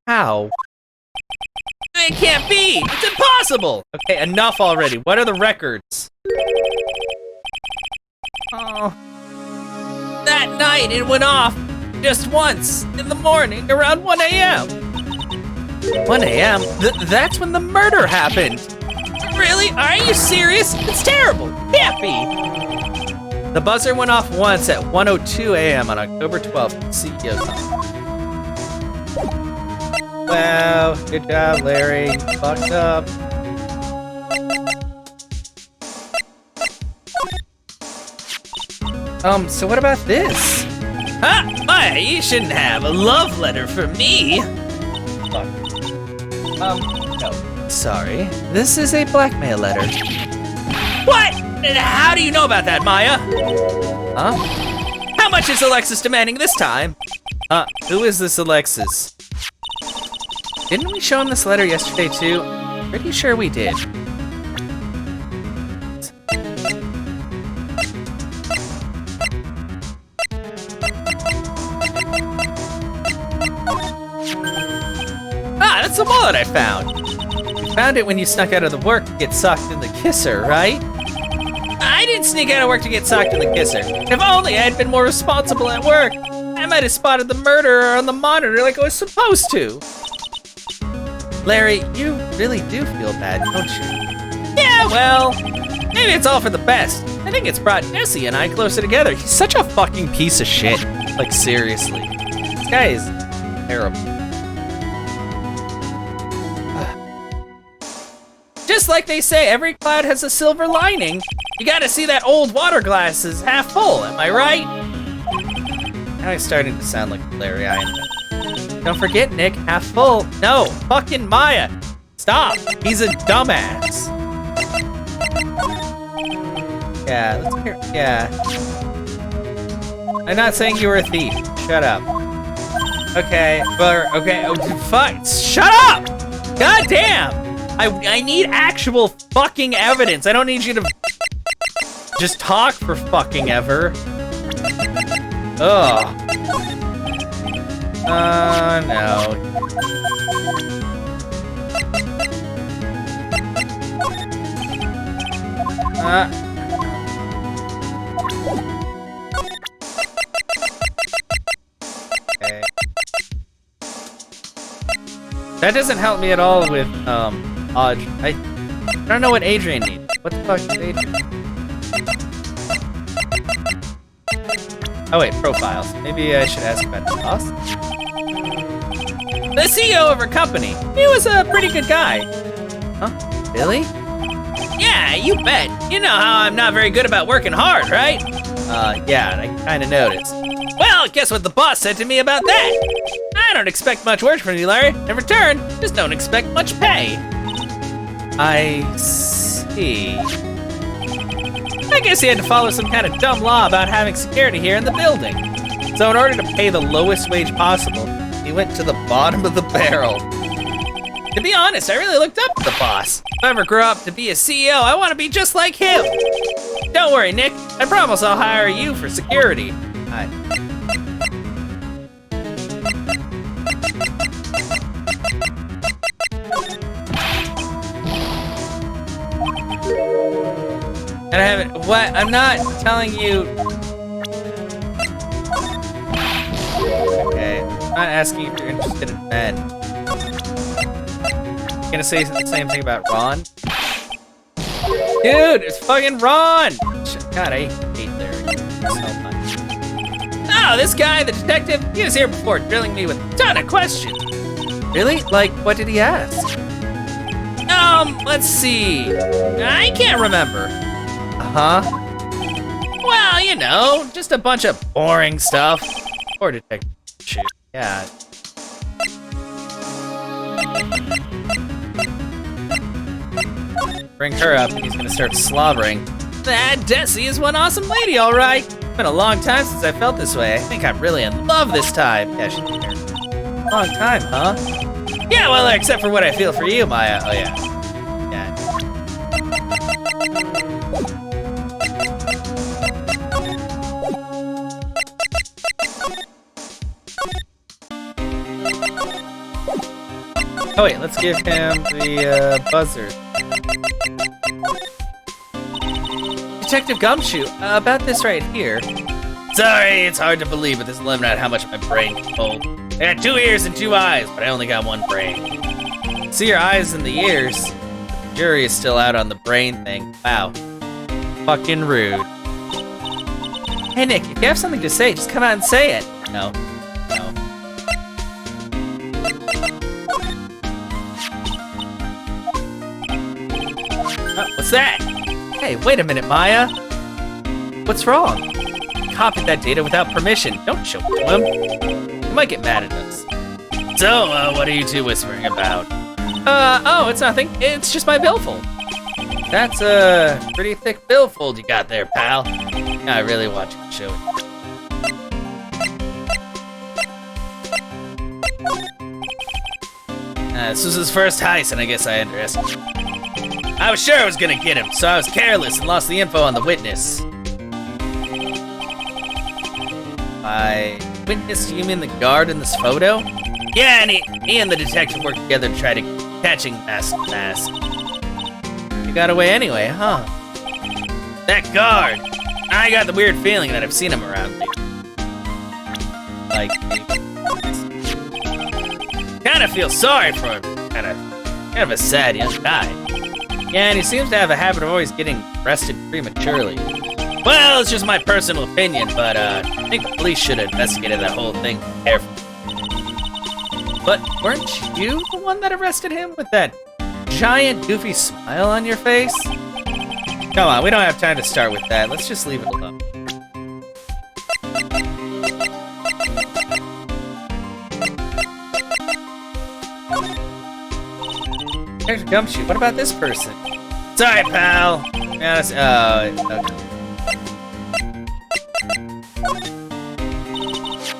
how? It can't be! It's impossible! Okay, enough already. What are the records? Oh. That night it went off just once in the morning around 1 a.m. 1 a.m.? That's when the murder happened! Really? Are you serious? It's terrible! Can't be! The buzzer went off once at 1:02 a.m. on October 12th at the CEO's office. Wow, good job, Larry. You fucked up. So what about this? Huh? Maya, you shouldn't have a love letter for me. Fuck. No. Sorry. This is a blackmail letter. What? How do you know about that, Maya? Huh? How much is Alexis demanding this time? Who is this Alexis? Didn't we show him this letter yesterday too? Pretty sure we did. That's the wallet I found. You found it when you snuck out of the work to get socked in the kisser, right? I didn't sneak out of work to get socked in the kisser. If only I had been more responsible at work. I might have spotted the murderer on the monitor like I was supposed to. Larry, you really do feel bad, don't you? Yeah, well, maybe it's all for the best. I think it's brought Jesse and I closer together. He's such a fucking piece of shit. Like, seriously. This guy is terrible. Just like they say, every cloud has a silver lining. You gotta see that old water glass is half full, am I right? Now he's starting to sound like Larry Iron. Don't forget, Nick, half full. No, fucking Maya. Stop, he's a dumbass. Yeah, let's hear, yeah. I'm not saying you were a thief. Shut up. Okay, but, okay, oh, fuck, shut up! God damn! I need actual fucking evidence. I don't need you to just talk for fucking ever. Ugh. No. Okay. That doesn't help me at all with, Odge. I don't know what Adrian needs. What the fuck is Adrian? Oh wait, profiles. Maybe I should ask about the boss. The CEO of our company. He was a pretty good guy. Huh? Really? Yeah, you bet. You know how I'm not very good about working hard, right? Yeah, I kinda noticed. Well, guess what the boss said to me about that? I don't expect much work from you, Larry. In return, just don't expect much pay. I see. I guess he had to follow some kind of dumb law about having security here in the building. So in order to pay the lowest wage possible, he went to the bottom of the barrel. To be honest, I really looked up to the boss. If I ever grow up to be a CEO, I want to be just like him. Don't worry, Nick. I promise I'll hire you for security. And I haven't, what? I'm not telling you. Okay, I'm not asking if you're interested in men. You gonna say the same thing about Ron? Dude, it's fucking Ron! God, I hate Larry so much. Oh, this guy, the detective, he was here before drilling me with a ton of questions. Really? Like, what did he ask? Let's see. I can't remember. Huh? Well, you know, just a bunch of boring stuff. Or detective shit. Yeah. Bring her up and he's gonna start slobbering. That Desi is one awesome lady, all right. It's been a long time since I felt this way. I think I'm really in love this time. Yeah, she's here. Long time, huh? Yeah, well, except for what I feel for you, Maya. Oh, yeah. Yeah. Oh wait, let's give him the buzzer. Detective Gumshoe, about this right here. Sorry, it's hard to believe, but this is limited how much my brain can hold. I got 2 ears and 2 eyes, but I only got 1 brain. See your eyes and the ears. The jury is still out on the brain thing. Wow. Fucking rude. Hey Nick, if you have something to say, just come out and say it. No. No. Oh, what's that? Hey, wait a minute, Maya. What's wrong? You copied that data without permission. Don't show it to him. He might get mad at us. So, what are you two whispering about? Oh, it's nothing. It's just my billfold. That's a pretty thick billfold you got there, pal. I really want you to show it. This was his first heist, and I guess I underestimated. I was sure I was gonna get him, so I was careless and lost the info on the witness. By witness, you mean the guard in this photo? Yeah, and he and the detective worked together to try to catching Mask. You got away anyway, huh? That guard! I got the weird feeling that I've seen him around me. Like, kinda feel sorry for him. Kind of a sad young guy. Yeah, and he seems to have a habit of always getting arrested prematurely. Well, it's just my personal opinion, but I think the police should have investigated that whole thing carefully. But weren't you the one that arrested him with that giant goofy smile on your face? Come on, we don't have time to start with that. Let's just leave it alone. There's Gumshoe. What about this person? Sorry, pal. Yes, okay.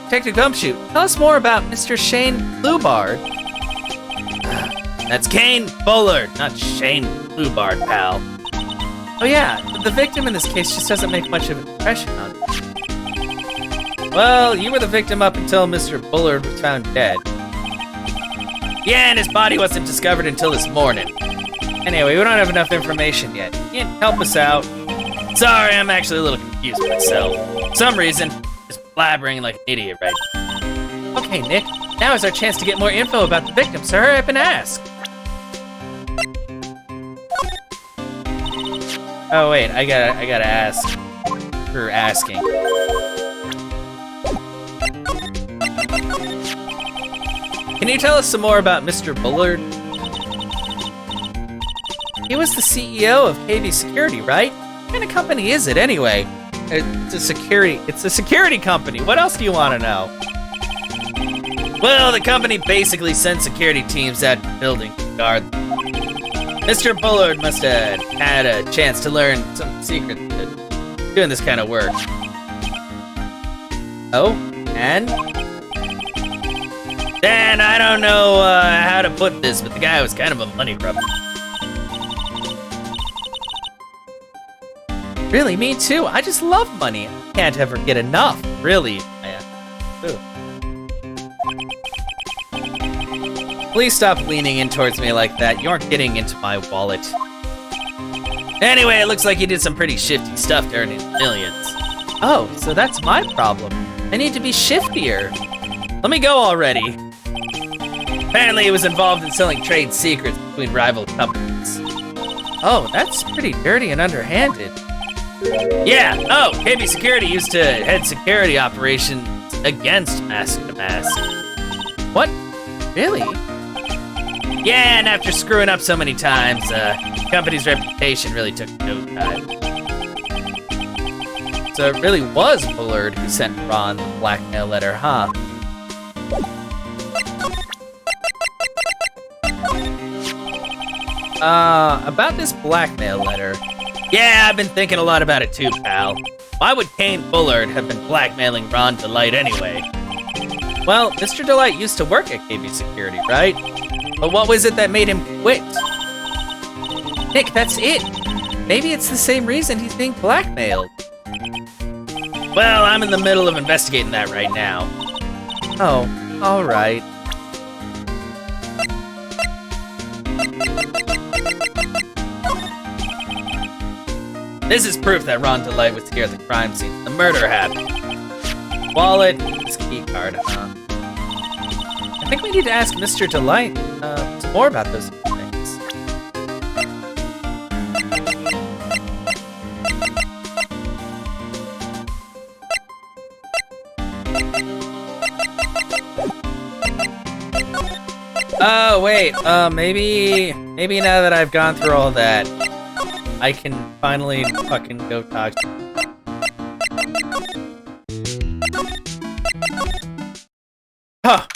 Detective Gumshoe, tell us more about Mr. Shane Bluebard. That's Kane Bullard, not Shane Bluebard, pal. Oh yeah, the victim in this case just doesn't make much of an impression on me. Well, you were the victim up until Mr. Bullard was found dead. Yeah, and his body wasn't discovered until this morning. Anyway, we don't have enough information yet. You can help us out. Sorry, I'm actually a little confused myself. For some reason, just blabbering like an idiot right now. Okay, Nick, now is our chance to get more info about the victim, so hurry up and ask. Oh wait, I gotta ask for asking. Can you tell us some more about Mr. Bullard? He was the CEO of KB Security, right? What kind of company is it anyway? It's a security company. What else do you want to know? Well, the company basically sends security teams out to buildings to guard them. Mr. Bullard must have had a chance to learn some secrets to doing this kind of work. Oh, and? Dan, I don't know how to put this, but the guy was kind of a money grubber. Really, me too. I just love money. I can't ever get enough, really. Ooh. Please stop leaning in towards me like that. You aren't getting into my wallet. Anyway, it looks like you did some pretty shifty stuff to earn millions. Oh, so that's my problem. I need to be shiftier. Let me go already. Apparently, he was involved in selling trade secrets between rival companies. Oh, that's pretty dirty and underhanded. Yeah, oh, KB Security used to head security operations against Mask to Mask. What? Really? Yeah, and after screwing up so many times, the company's reputation really took a nosedive. So it really was Bullard who sent Ron the blackmail letter, huh? About this blackmail letter. Yeah, I've been thinking a lot about it too, pal. Why would Kane Bullard have been blackmailing Ron Delight anyway? Well, Mr. Delight used to work at KB Security, right? But what was it that made him quit? Nick, that's it. Maybe it's the same reason he's being blackmailed. Well, I'm in the middle of investigating that right now. Oh, all right. This is proof that Ron Delight was here at the crime scene. The murder happened. Wallet, his key card, huh? I think we need to ask Mr. Delight some more about those things. Oh, wait, maybe now that I've gone through all that, I can finally fucking go talk to him. Huh,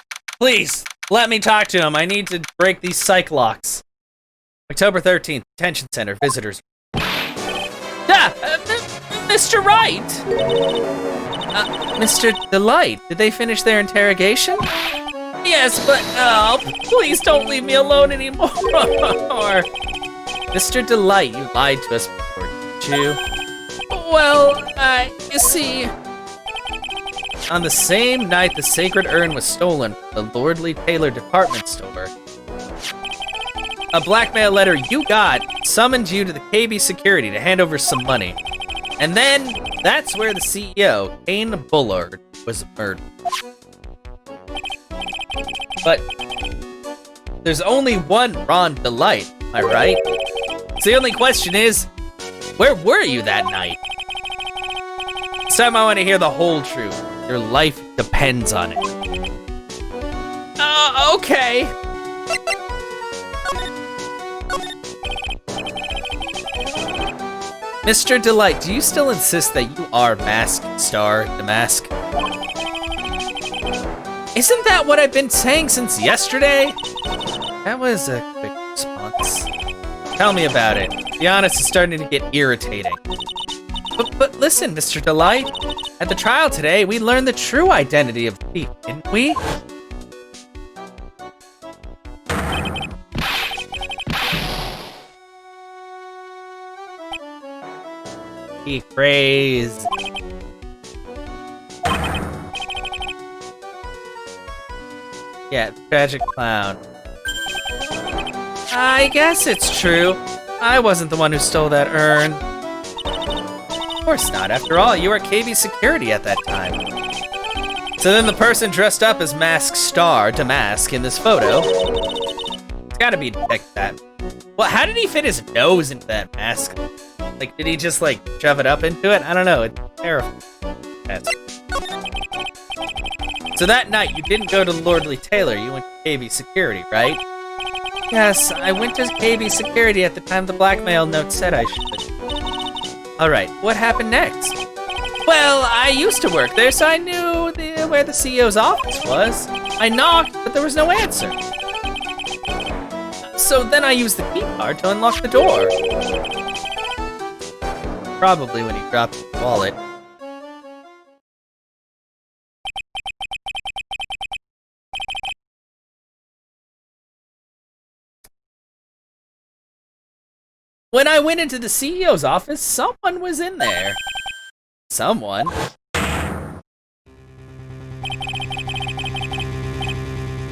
please, let me talk to him. I need to break these psych locks. October 13th, Detention Center, visitors. Mr. Wright! Mr. Delight, did they finish their interrogation? Yes, but, please don't leave me alone anymore. Mr. Delight, you lied to us before, didn't you? Well, you see... On the same night the sacred urn was stolen from the Lordly Taylor department store, a blackmail letter you got summoned you to the KB Security to hand over some money. And then, that's where the CEO, Kane Bullard, was murdered. But there's only one Ron Delight, am I right? So the only question is, where were you that night? This time I want to hear the whole truth. Your life depends on it. Okay. Mr. Delight, do you still insist that you are Masked Star Damask? Isn't that what I've been saying since yesterday? That was a quick response. Tell me about it. To be honest, it's starting to get irritating. But listen, Mr. Delight. At the trial today, we learned the true identity of the thief, didn't we? He phrase. Yeah, tragic clown. I guess it's true. I wasn't the one who stole that urn. Of course not. After all, you were KB security at that time. So then the person dressed up as Masked Star Damask in this photo, it's gotta be Detective Bat. Well, how did he fit his nose into that mask? Like, did he just, like, shove it up into it? I don't know. It's terrifying. So that night, you didn't go to Lordly Taylor. You went to KB security, right? Yes, I went to KB security at the time the blackmail note said I should. Alright, what happened next? Well, I used to work there, so I knew where the CEO's office was. I knocked, but there was no answer. So then I used the key card to unlock the door. Probably when he dropped his wallet. When I went into the CEO's office, someone was in there. Someone.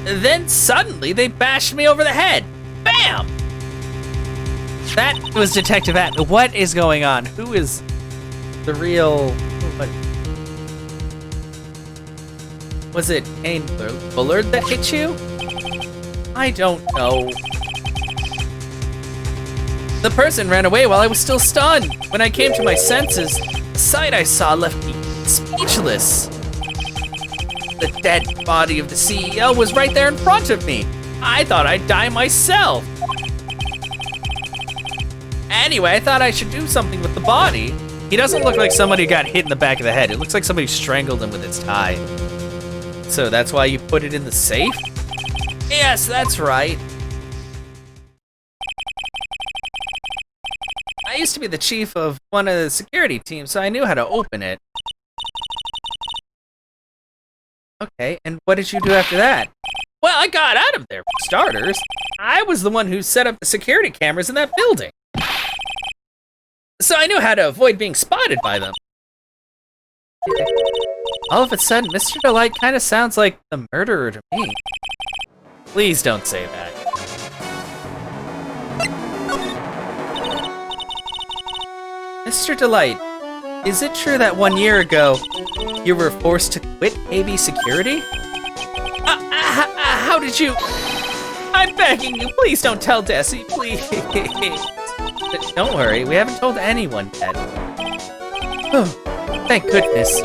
Then suddenly they bashed me over the head. Bam! That was Detective At. What is going on? Who is the real... What? Was it Kane Bullard that hit you? I don't know. The person ran away while I was still stunned. When I came to my senses, the sight I saw left me speechless. The dead body of the CEO was right there in front of me. I thought I'd die myself. Anyway, I thought I should do something with the body. He doesn't look like somebody who got hit in the back of the head. It looks like somebody strangled him with its tie. So that's why you put it in the safe? Yes, that's right. I used to be the chief of one of the security teams, so I knew how to open it. Okay, and what did you do after that? Well, I got out of there, for starters. I was the one who set up the security cameras in that building. So I knew how to avoid being spotted by them. All of a sudden, Mr. Delight kind of sounds like the murderer to me. Please don't say that. Mr. Delight, is it true that 1 year ago, you were forced to quit KB security? How did you... I'm begging you, please don't tell Desi, please. Don't worry, we haven't told anyone yet. Oh, thank goodness.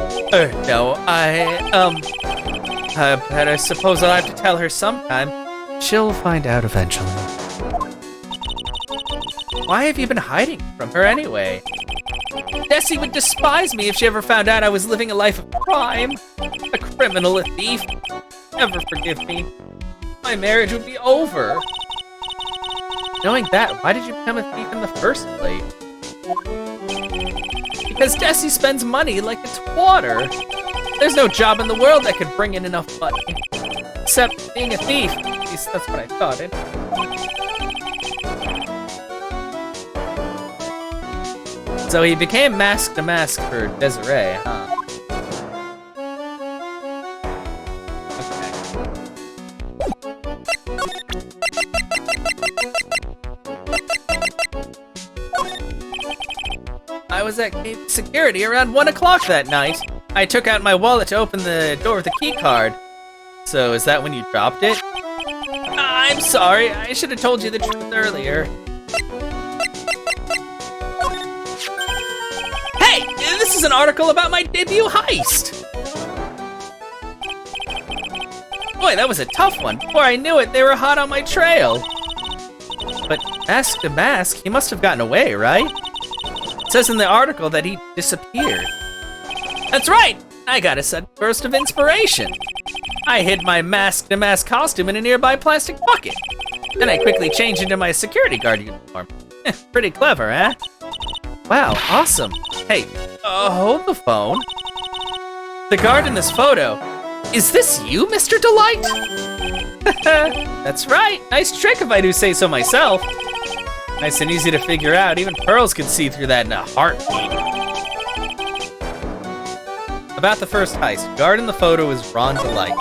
No, but I suppose I'll have to tell her sometime. She'll find out eventually. Why have you been hiding from her anyway? Desi would despise me if she ever found out I was living a life of crime. A criminal, a thief. Never forgive me. My marriage would be over. Knowing that, why did you become a thief in the first place? Because Desi spends money like it's water. There's no job in the world that could bring in enough money. Except being a thief. At least that's what I thought it. So he became Mask to Mask for Desiree, huh? I was at gate security around 1 o'clock that night. I took out my wallet to open the door with the key card. So is that when you dropped it? I'm sorry, I should have told you the truth earlier. Hey, this is an article about my debut heist. Boy, that was a tough one. Before I knew it, they were hot on my trail. But Mask to Mask, he must have gotten away, right? It says in the article that he disappeared. That's right! I got a sudden burst of inspiration. I hid my mask-to-mask costume in a nearby plastic bucket. Then I quickly changed into my security guard uniform. Pretty clever, eh? Wow, awesome. Hey, hold the phone. The guard in this photo. Is this you, Mr. Delight? That's right. Nice trick if I do say so myself. Nice and easy to figure out. Even pearls could see through that in a heartbeat. About the first heist, guard in the photo is Ron Delight.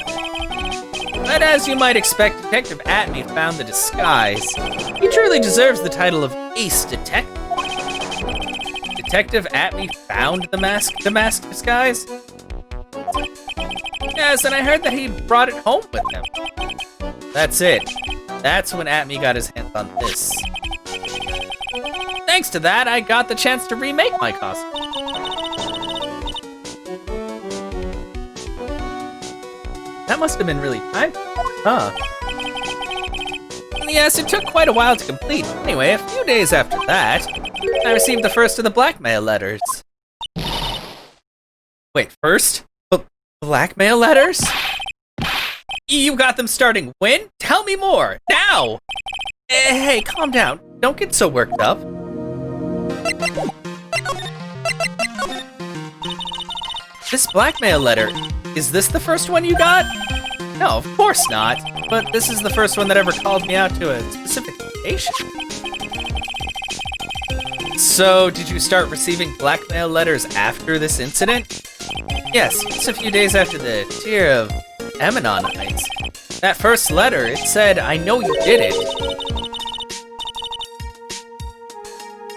But as you might expect, Detective Atme found the disguise. He truly deserves the title of Ace Detective. Detective Atme found the mask disguise? Yes, and I heard that he brought it home with him. That's it. That's when Atme got his hands on this. Thanks to that, I got the chance to remake my costume. That must have been really time, huh? Yes, it took quite a while to complete. Anyway, a few days after that, I received the first of the blackmail letters. Wait, first? Blackmail letters? You got them starting when? Tell me more, now! Hey, calm down. Don't get so worked up. This blackmail letter, is this the first one you got? No, of course not. But this is the first one that ever called me out to a specific location. So, did you start receiving blackmail letters after this incident? Yes, just a few days after the Tear of Emanon heist. That first letter, it said, I know you did it.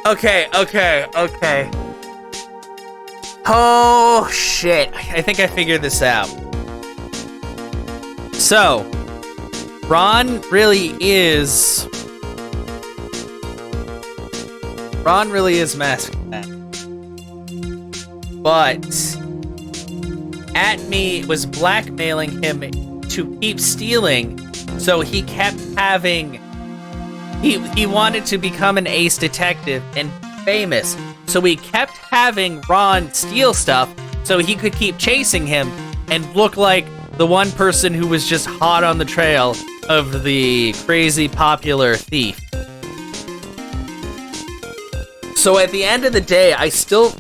Okay. Oh, shit. I think I figured this out. So, Ron really is Masked Man. But Atme was blackmailing him to keep stealing, so he kept having... He wanted to become an ace detective and famous, so he kept having Ron steal stuff so he could keep chasing him and look like the one person who was just hot on the trail of the crazy popular thief. So at the end of the day, I still,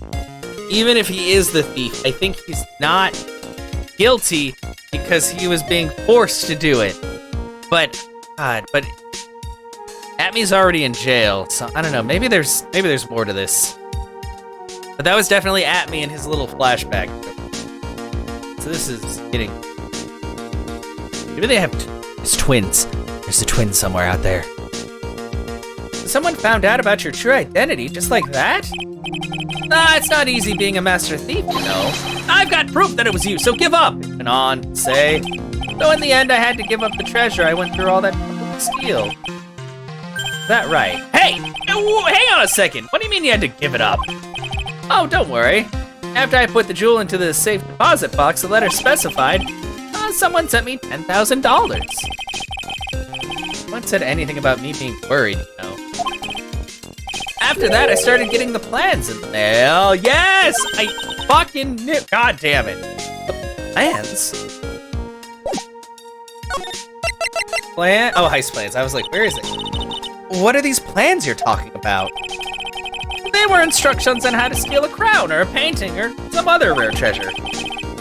even if he is the thief, I think he's not guilty because he was being forced to do it. But Atme's already in jail, so I don't know. Maybe there's more to this. But that was definitely Atme in his little flashback. So this is getting. Maybe they have twins. There's a twin somewhere out there. Someone found out about your true identity just like that? Nah, it's not easy being a master thief, you know. I've got proof that it was you, so give up. It went on to say. So in the end, I had to give up the treasure I went through all that trouble to steal. Is that right? Hey, hang on a second. What do you mean you had to give it up? Oh, don't worry. After I put the jewel into the safe deposit box, the letter specified, someone sent me $10,000. No one said anything about me being worried, you know. After that, I started getting the plans in the mail. Yes! I fucking knew. God damn it. The plans? Oh, heist plans. I was like, where is it? What are these plans you're talking about? They were instructions on how to steal a crown or a painting or some other rare treasure.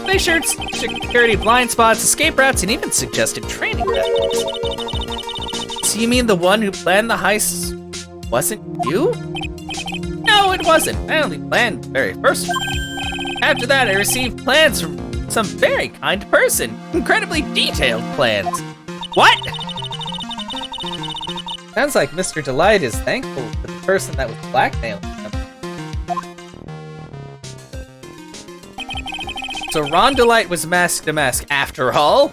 They shared security blind spots, escape routes, and even suggested training methods. So you mean the one who planned the heist wasn't you? No, it wasn't. I only planned the very first one. After that, I received plans from some very kind person. Incredibly detailed plans. What? Sounds like Mr. Delight is thankful for the person that was blackmailing him. So Ron Delight was mask to mask after all,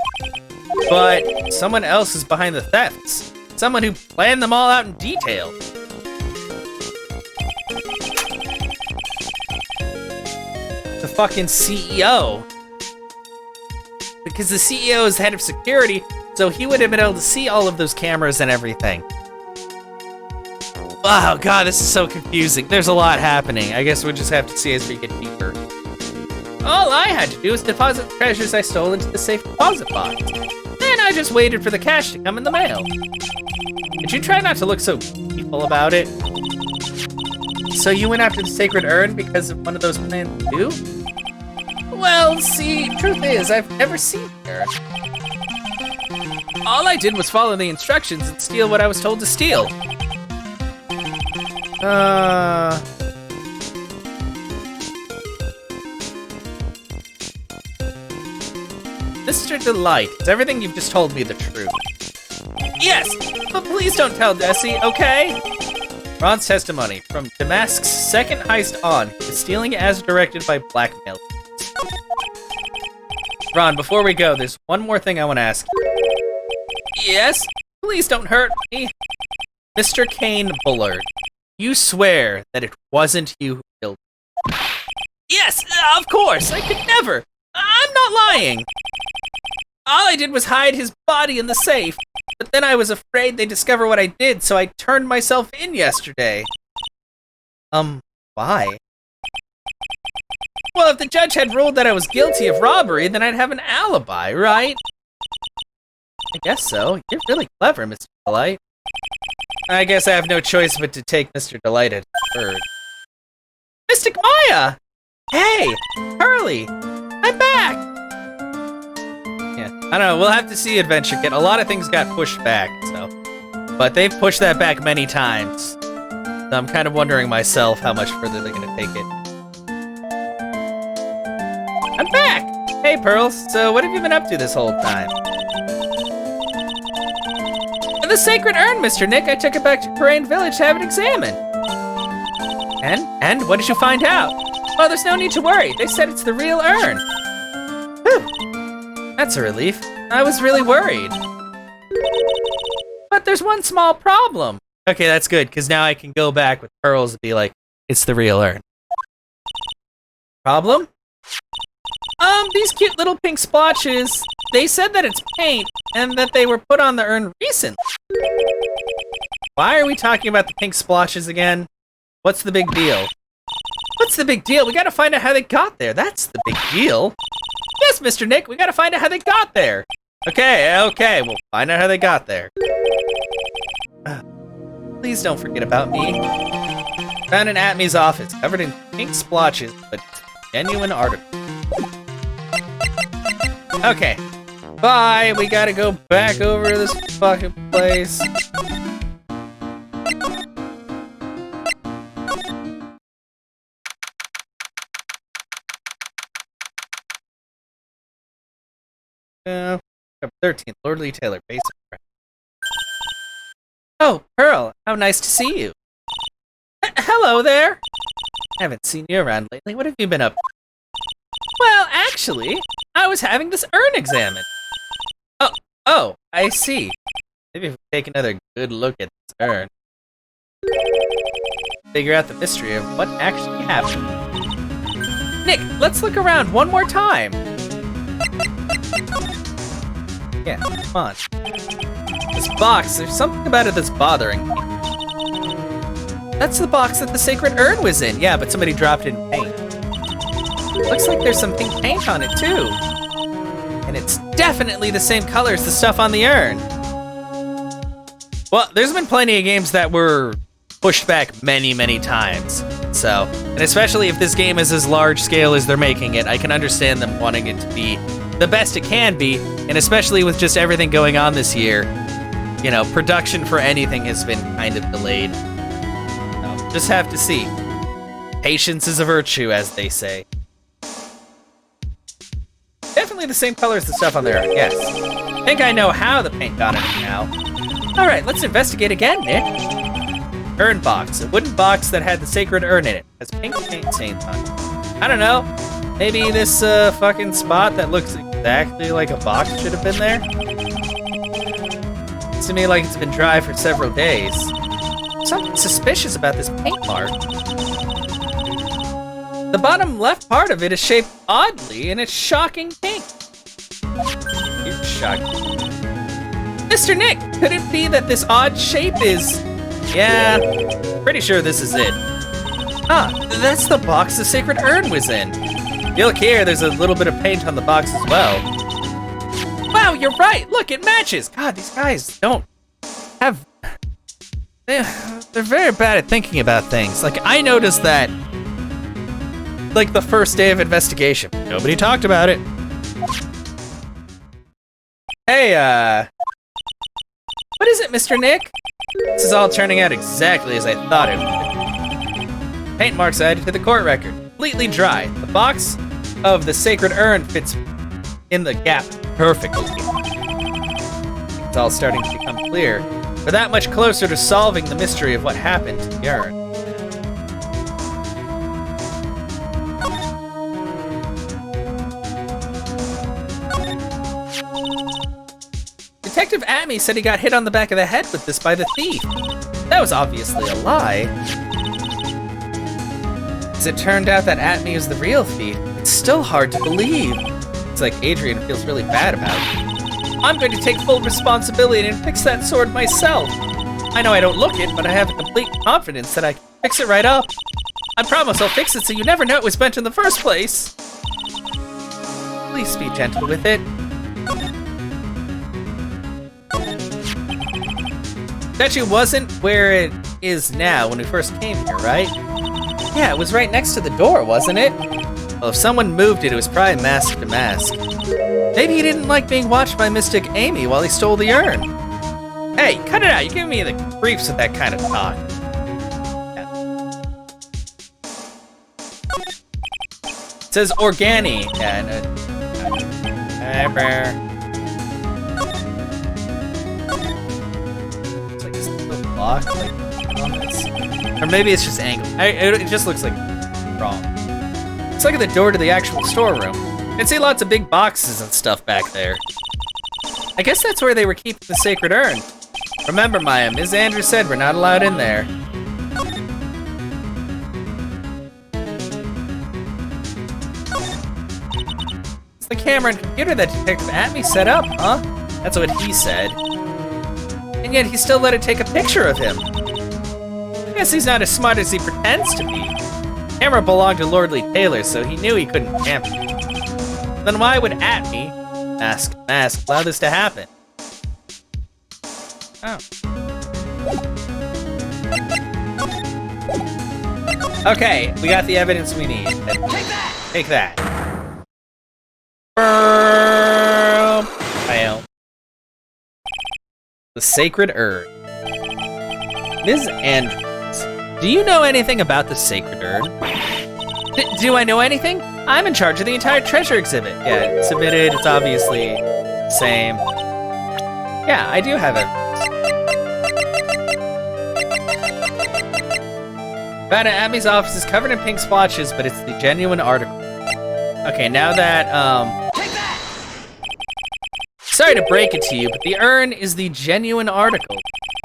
but someone else is behind the thefts. Someone who planned them all out in detail. The fucking CEO. Because the CEO is head of security, so he would have been able to see all of those cameras and everything. Wow, God, this is so confusing. There's a lot happening. I guess we'll just have to see as we get deeper. All I had to do was deposit the treasures I stole into the safe deposit box. Then I just waited for the cash to come in the mail. Did you try not to look so evil about it? So you went after the sacred urn because of one of those plans too? Well, see, truth is, I've never seen the urn. All I did was follow the instructions and steal what I was told to steal. Mr. Delight, is everything you've just told me the truth? Yes, but please don't tell Desi, okay? Ron's testimony. From Damask's second heist on, he was stealing as directed by blackmail. Ron, before we go, there's one more thing I want to ask you. Yes? Please don't hurt me. Mr. Kane Bullard, you swear that it wasn't you who killed him? Yes, of course, I could never. I'm not lying. All I did was hide his body in the safe, but then I was afraid they'd discover what I did, so I turned myself in yesterday. Why? Well, if the judge had ruled that I was guilty of robbery, then I'd have an alibi, right? I guess so. You're really clever, Mr. Delight. I guess I have no choice but to take Mr. Delight at his word. Mystic Maya! Hey, Pearly, I'm back! Yeah, I don't know, we'll have to see Adventure Kit. A lot of things got pushed back, so. But they've pushed that back many times. So I'm kind of wondering myself how much further they're gonna take it. I'm back! Hey, Pearls, so what have you been up to this whole time? The sacred urn, Mr. Nick. I took it back to Crane Village to have it examined. And what did you find out? Well, there's no need to worry. They said it's the real urn. Whew. That's a relief. I was really worried. But there's one small problem. Okay, that's good, because now I can go back with Pearls and be like, it's the real urn. Problem? These cute little pink splotches, they said that it's paint and that they were put on the urn recently. Why are we talking about the pink splotches again? What's the big deal? What's the big deal? We gotta find out how they got there. That's the big deal. Yes, Mr. Nick, we gotta find out how they got there. Okay, we'll find out how they got there. Please don't forget about me. Found in Atmy's office, covered in pink splotches, but genuine article. Okay, bye. We gotta go back over to this fucking place. Number 13, Lordly Taylor, basic. Oh, Pearl, how nice to see you. Hello there. I haven't seen you around lately. What have you been up to? Well, actually, I was having this urn examined. Oh, I see. Maybe if we take another good look at this urn. Figure out the mystery of what actually happened. Nick, let's look around one more time. Yeah, come on. This box, there's something about it that's bothering me. That's the box that the sacred urn was in. Yeah, but somebody dropped in paint. Looks like there's some pink paint on it, too. And it's definitely the same color as the stuff on the urn. Well, there's been plenty of games that were pushed back many, many times. So, and especially if this game is as large scale as they're making it, I can understand them wanting it to be the best it can be. And especially with just everything going on this year, you know, production for anything has been kind of delayed. So, just have to see. Patience is a virtue, as they say. Definitely the same color as the stuff on there, yes. I think I know how the paint got in it now. Alright, let's investigate again, Nick. Urn box. A wooden box that had the sacred urn in it. Has pink paint stains on it. I don't know. Maybe this fucking spot that looks exactly like a box should have been there? Seems to me like it's been dry for several days. Something suspicious about this paint mark. The bottom left part of it is shaped oddly, and it's shocking pink. It's shocking. Mr. Nick, could it be that this odd shape is Yeah, pretty sure this is it. Ah, that's the box the sacred urn was in. You look here, there's a little bit of paint on the box as well. Wow, you're right! Look, it matches! God, these guys don't have... They're very bad at thinking about things. Like, I noticed that, like, the first day of investigation. Nobody talked about it. Hey, what is it, Mr. Nick? This is all turning out exactly as I thought it would. Paint marks added to the court record. Completely dry. The box of the sacred urn fits in the gap perfectly. It's all starting to become clear. We're that much closer to solving the mystery of what happened to the urn. Detective Atme said he got hit on the back of the head with this by the thief. That was obviously a lie. As it turned out that Atme is the real thief, it's still hard to believe. It's like Adrian feels really bad about it. I'm going to take full responsibility and fix that sword myself. I know I don't look it, but I have a complete confidence that I can fix it right up. I promise I'll fix it so you never know it was bent in the first place. Please be gentle with it. Statue wasn't where it is now when we first came here, right? Yeah, it was right next to the door, wasn't it? Well, if someone moved it, it was probably mask to mask. Maybe he didn't like being watched by Mystic Amy while he stole the urn. Hey, cut it out. You're giving me the creeps with that kind of talk. Yeah. It says Organi. Yeah, it's like this little block, like, on this. Or maybe it's just angled. It just looks like wrong. It's like at the door to the actual storeroom. You can see lots of big boxes and stuff back there. I guess that's where they were keeping the sacred urn. Remember, Maya, Ms. Andrews said we're not allowed in there. It's the camera and computer that Detective Atme set up, huh? That's what he said. And yet he still let it take a picture of him. I guess he's not as smart as he pretends to be. The camera belonged to Lordly Taylor, so he knew he couldn't tamper it. Then why would Atme, mask, allow this to happen? Oh. Okay, we got the evidence we need. Take that! Take that. Fail. The sacred urn. Ms. Andrews, do you know anything about the sacred urn? Do I know anything? I'm in charge of the entire treasure exhibit. Yeah, it's submitted. It's obviously the same. Yeah, I do have it. Found at Abby's office is covered in pink splotches, but it's the genuine article. Okay, now that, Take that! Sorry to break it to you, but the urn is the genuine article.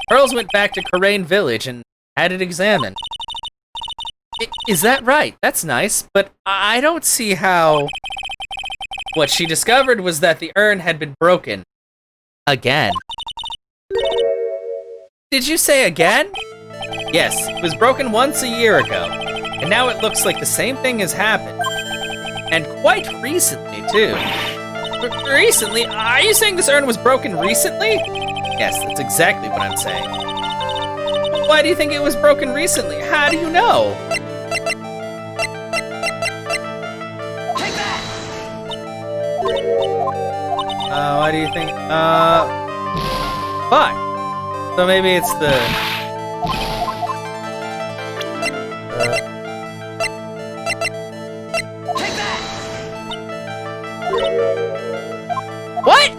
Pearls went back to Corain Village and had it examined. Is that right? That's nice, but I don't see how... What she discovered was that the urn had been broken. Again. Did you say again? Yes, it was broken once a year ago, and now it looks like the same thing has happened. And quite recently, too. Recently? Are you saying this urn was broken recently? Yes, that's exactly what I'm saying. Why do you think it was broken recently? How do you know? Take that! Why do you think? Fuck. So maybe it's the... Take that! What?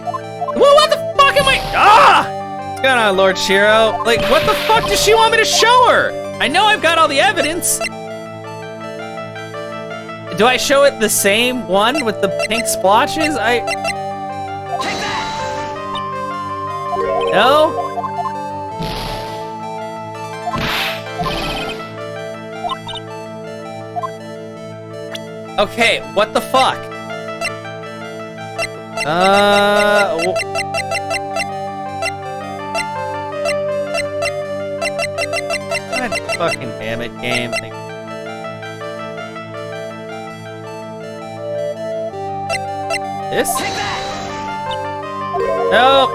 Well, what the fuck am I? Ah! What's going on, Lord Shiro? Like, what the fuck does she want me to show her? I know I've got all the evidence. Do I show it the same one with the pink splotches? Take that! No? Okay, what the fuck? God fucking damn it, game. Like, this? Nope.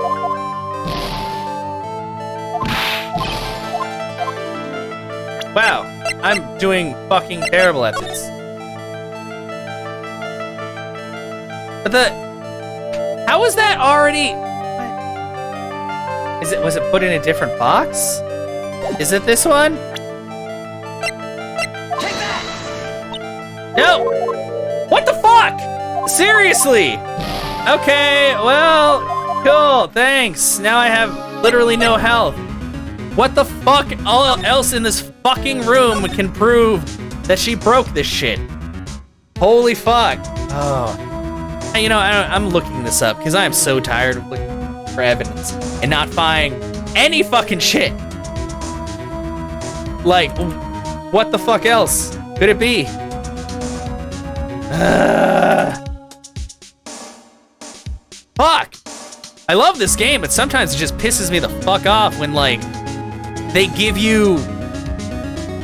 Wow, I'm doing fucking terrible at this. But how was that already? What? Was it put in a different box? Is it this one? No! What the fuck? Seriously? Okay, well, cool, thanks. Now I have literally no health. What the fuck else in this fucking room can prove that she broke this shit? Holy fuck. Oh. You know, I'm looking this up because I'm so tired of looking for evidence and not finding any fucking shit. Like, what the fuck else could it be? Fuck! I love this game, but sometimes it just pisses me the fuck off when, like, they give you,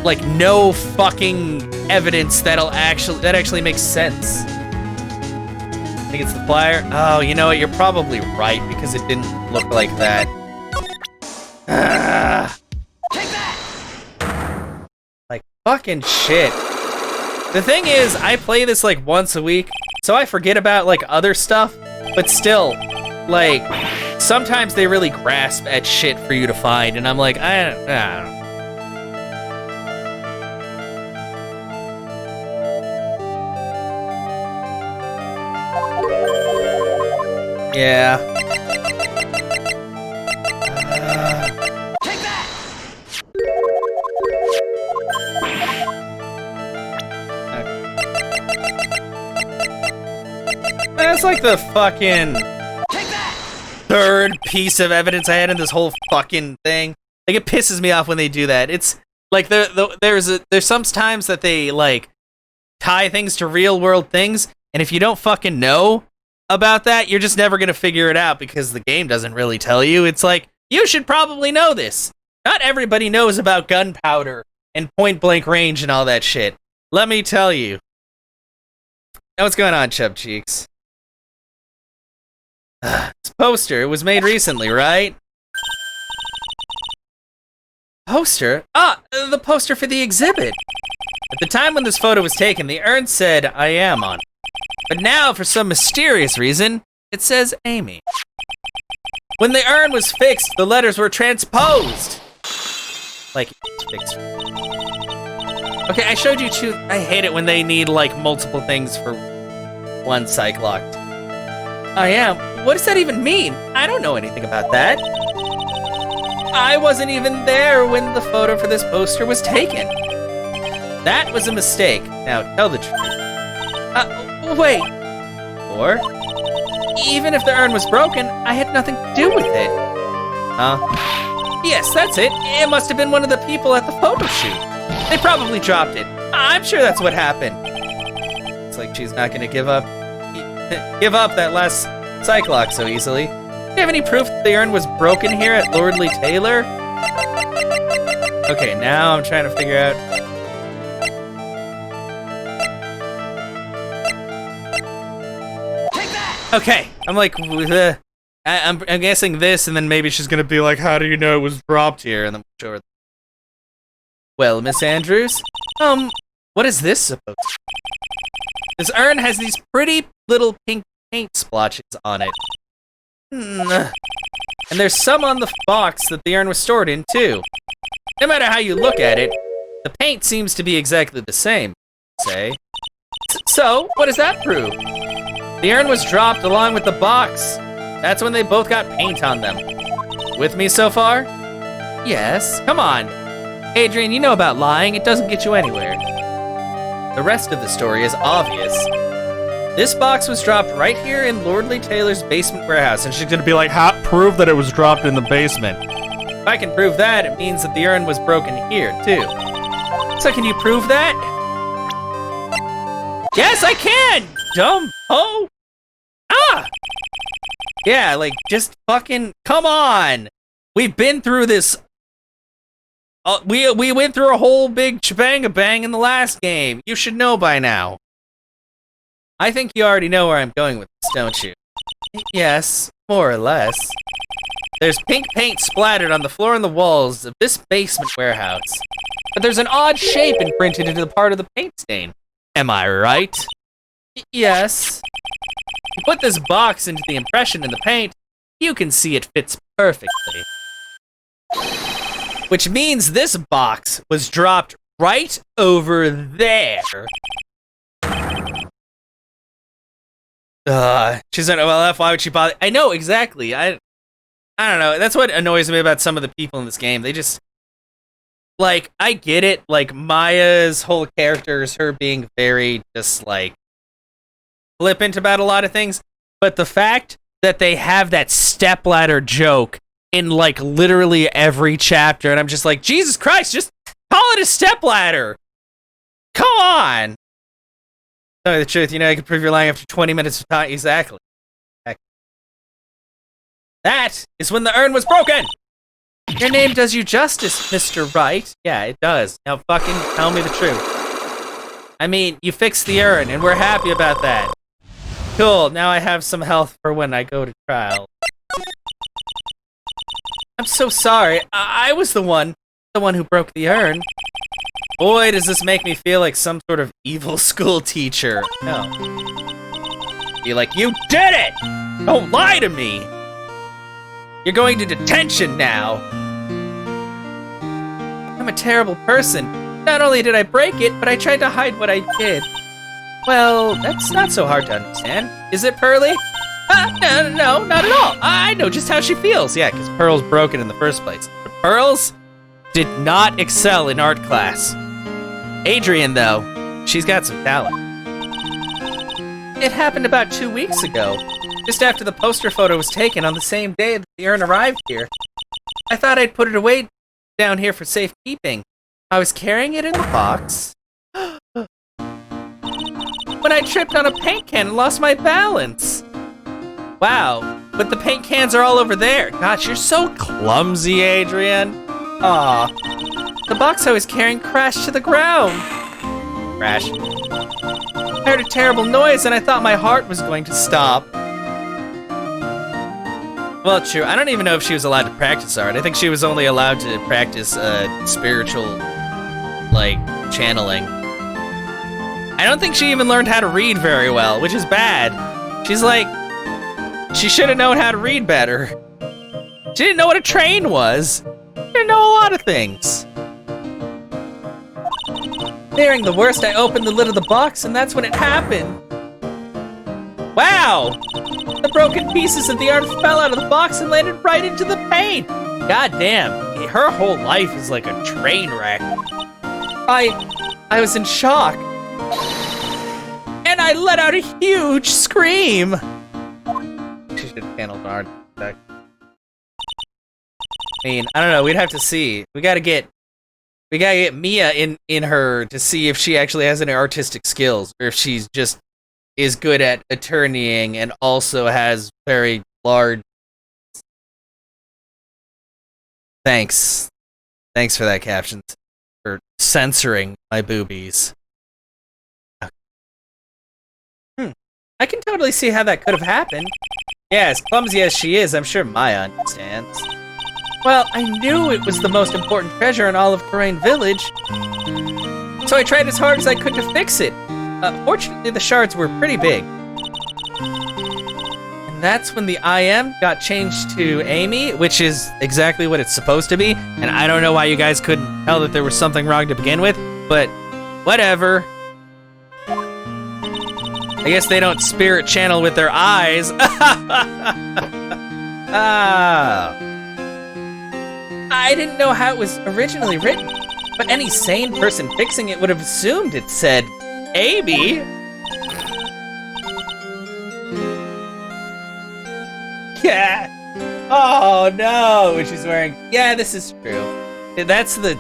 like, no fucking evidence that actually makes sense. I think it's the flyer. Oh, you know what? You're probably right because it didn't look like that. Take that! Like, fucking shit. The thing is, I play this like once a week, so I forget about like other stuff, but still, like, sometimes they really grasp at shit for you to find, and I'm like, I don't know. Yeah. Take that! That's like the fucking Take that! third piece of evidence I had in this whole fucking thing. Like, it pisses me off when they do that. It's like there's some times that they like tie things to real world things, and if you don't fucking know about that, you're just never gonna figure it out because the game doesn't really tell you. It's like, you should probably know this. Not everybody knows about gunpowder and point blank range and all that shit. Let me tell you. Now what's going on, Chub Cheeks? This poster was made recently, right? Poster? Ah, the poster for the exhibit. At the time when this photo was taken, the urn said, "I am" on it. But now, for some mysterious reason, it says Amy. When the urn was fixed, the letters were transposed. Like, fixed. Okay, I showed you two. I hate it when they need, like, multiple things for one cyclock. I am? What does that even mean? I don't know anything about that. I wasn't even there when the photo for this poster was taken. That was a mistake. Now, tell the truth. Wait. Or, even if the urn was broken, I had nothing to do with it. Yes, that's it. It must have been one of the people at the photo shoot. They probably dropped it. I'm sure that's what happened. It's like she's not gonna give up that last cyclock so easily. Do you have any proof that the urn was broken here at Lordly Taylor? Okay, now I'm trying to figure out. Okay, I'm like, I'm guessing this, and then maybe she's gonna be like, how do you know it was dropped here? And then we'll show her. Well, Miss Andrews, what is this supposed to be? This urn has these pretty little pink paint splotches on it. And there's some on the box that the urn was stored in, too. No matter how you look at it, the paint seems to be exactly the same, say. So, what does that prove? The urn was dropped along with the box. That's when they both got paint on them. With me so far? Yes. Come on. Adrian, you know about lying. It doesn't get you anywhere. The rest of the story is obvious. This box was dropped right here in Lordly Taylor's basement warehouse, and she's gonna be like, prove that it was dropped in the basement. If I can prove that, it means that the urn was broken here, too. So can you prove that? Yes, I can! Dumb ho! Ah! Yeah, like, just fucking, come on! We've been through this We went through a whole big shebang-a-bang in the last game. You should know by now. I think you already know where I'm going with this, don't you? Yes, more or less. There's pink paint splattered on the floor and the walls of this basement warehouse. But there's an odd shape imprinted into the part of the paint stain. Am I right? Yes. You put this box into the impression in the paint, you can see it fits perfectly. Which means this box was dropped right over there. She's an OLF, why would she bother? I know, exactly. I don't know. That's what annoys me about some of the people in this game. They just, like, I get it. Like, Maya's whole character is her being very just, like, flippant about a lot of things. But the fact that they have that stepladder joke in, like, literally every chapter, and I'm just like, Jesus Christ, just call it a stepladder. Come on. Tell me the truth, you know, I can prove you're lying after 20 minutes of time. Exactly. That is when the urn was broken! Your name does you justice, Mr. Wright. Yeah, it does. Now fucking tell me the truth. I mean, you fixed the urn, and we're happy about that. Cool, now I have some health for when I go to trial. I'm so sorry. I was the one who broke the urn. Boy, does this make me feel like some sort of evil school teacher. No. Be like, you did it! Don't lie to me! You're going to detention now! I'm a terrible person. Not only did I break it, but I tried to hide what I did. Well, that's not so hard to understand. Is it, Pearly? No, not at all. I know just how she feels. Yeah, because Pearl's broken in the first place. But Pearls did not excel in art class. Adrian, though, she's got some talent. It happened about 2 weeks ago, just after the poster photo was taken on the same day that the urn arrived here. I thought I'd put it away down here for safekeeping. I was carrying it in the box when I tripped on a paint can and lost my balance. Wow, but the paint cans are all over there. Gosh, you're so clumsy, Adrian. Aw. The box I was carrying crashed to the ground. Crash. I heard a terrible noise and I thought my heart was going to stop. Well, true. I don't even know if she was allowed to practice art. I think she was only allowed to practice spiritual, like, channeling. I don't think she even learned how to read very well, which is bad. She's like, she should have known how to read better. She didn't know what a train was. She didn't know a lot of things. Fearing the worst, I opened the lid of the box, and that's when it happened. Wow! The broken pieces of the art fell out of the box and landed right into the paint. God damn, her whole life is like a train wreck. I was in shock. And I let out a huge scream. She should have handled art. I mean, I don't know, we'd have to see. We gotta get Mia in her to see if she actually has any artistic skills, or if she's just is good at attorneying and also has very large... Thanks. Thanks for that, captions. For censoring my boobies. I can totally see how that could have happened. Yeah, as clumsy as she is, I'm sure Maya understands. Well, I knew it was the most important treasure in all of Terrain Village, so I tried as hard as I could to fix it. Fortunately, the shards were pretty big. And that's when the IM got changed to Amy, which is exactly what it's supposed to be, and I don't know why you guys couldn't tell that there was something wrong to begin with, but whatever. I guess they don't spirit channel with their eyes. I didn't know how it was originally written, but any sane person fixing it would have assumed it said Amy. Yeah. Oh no, she's wearing. Yeah, this is true. That's the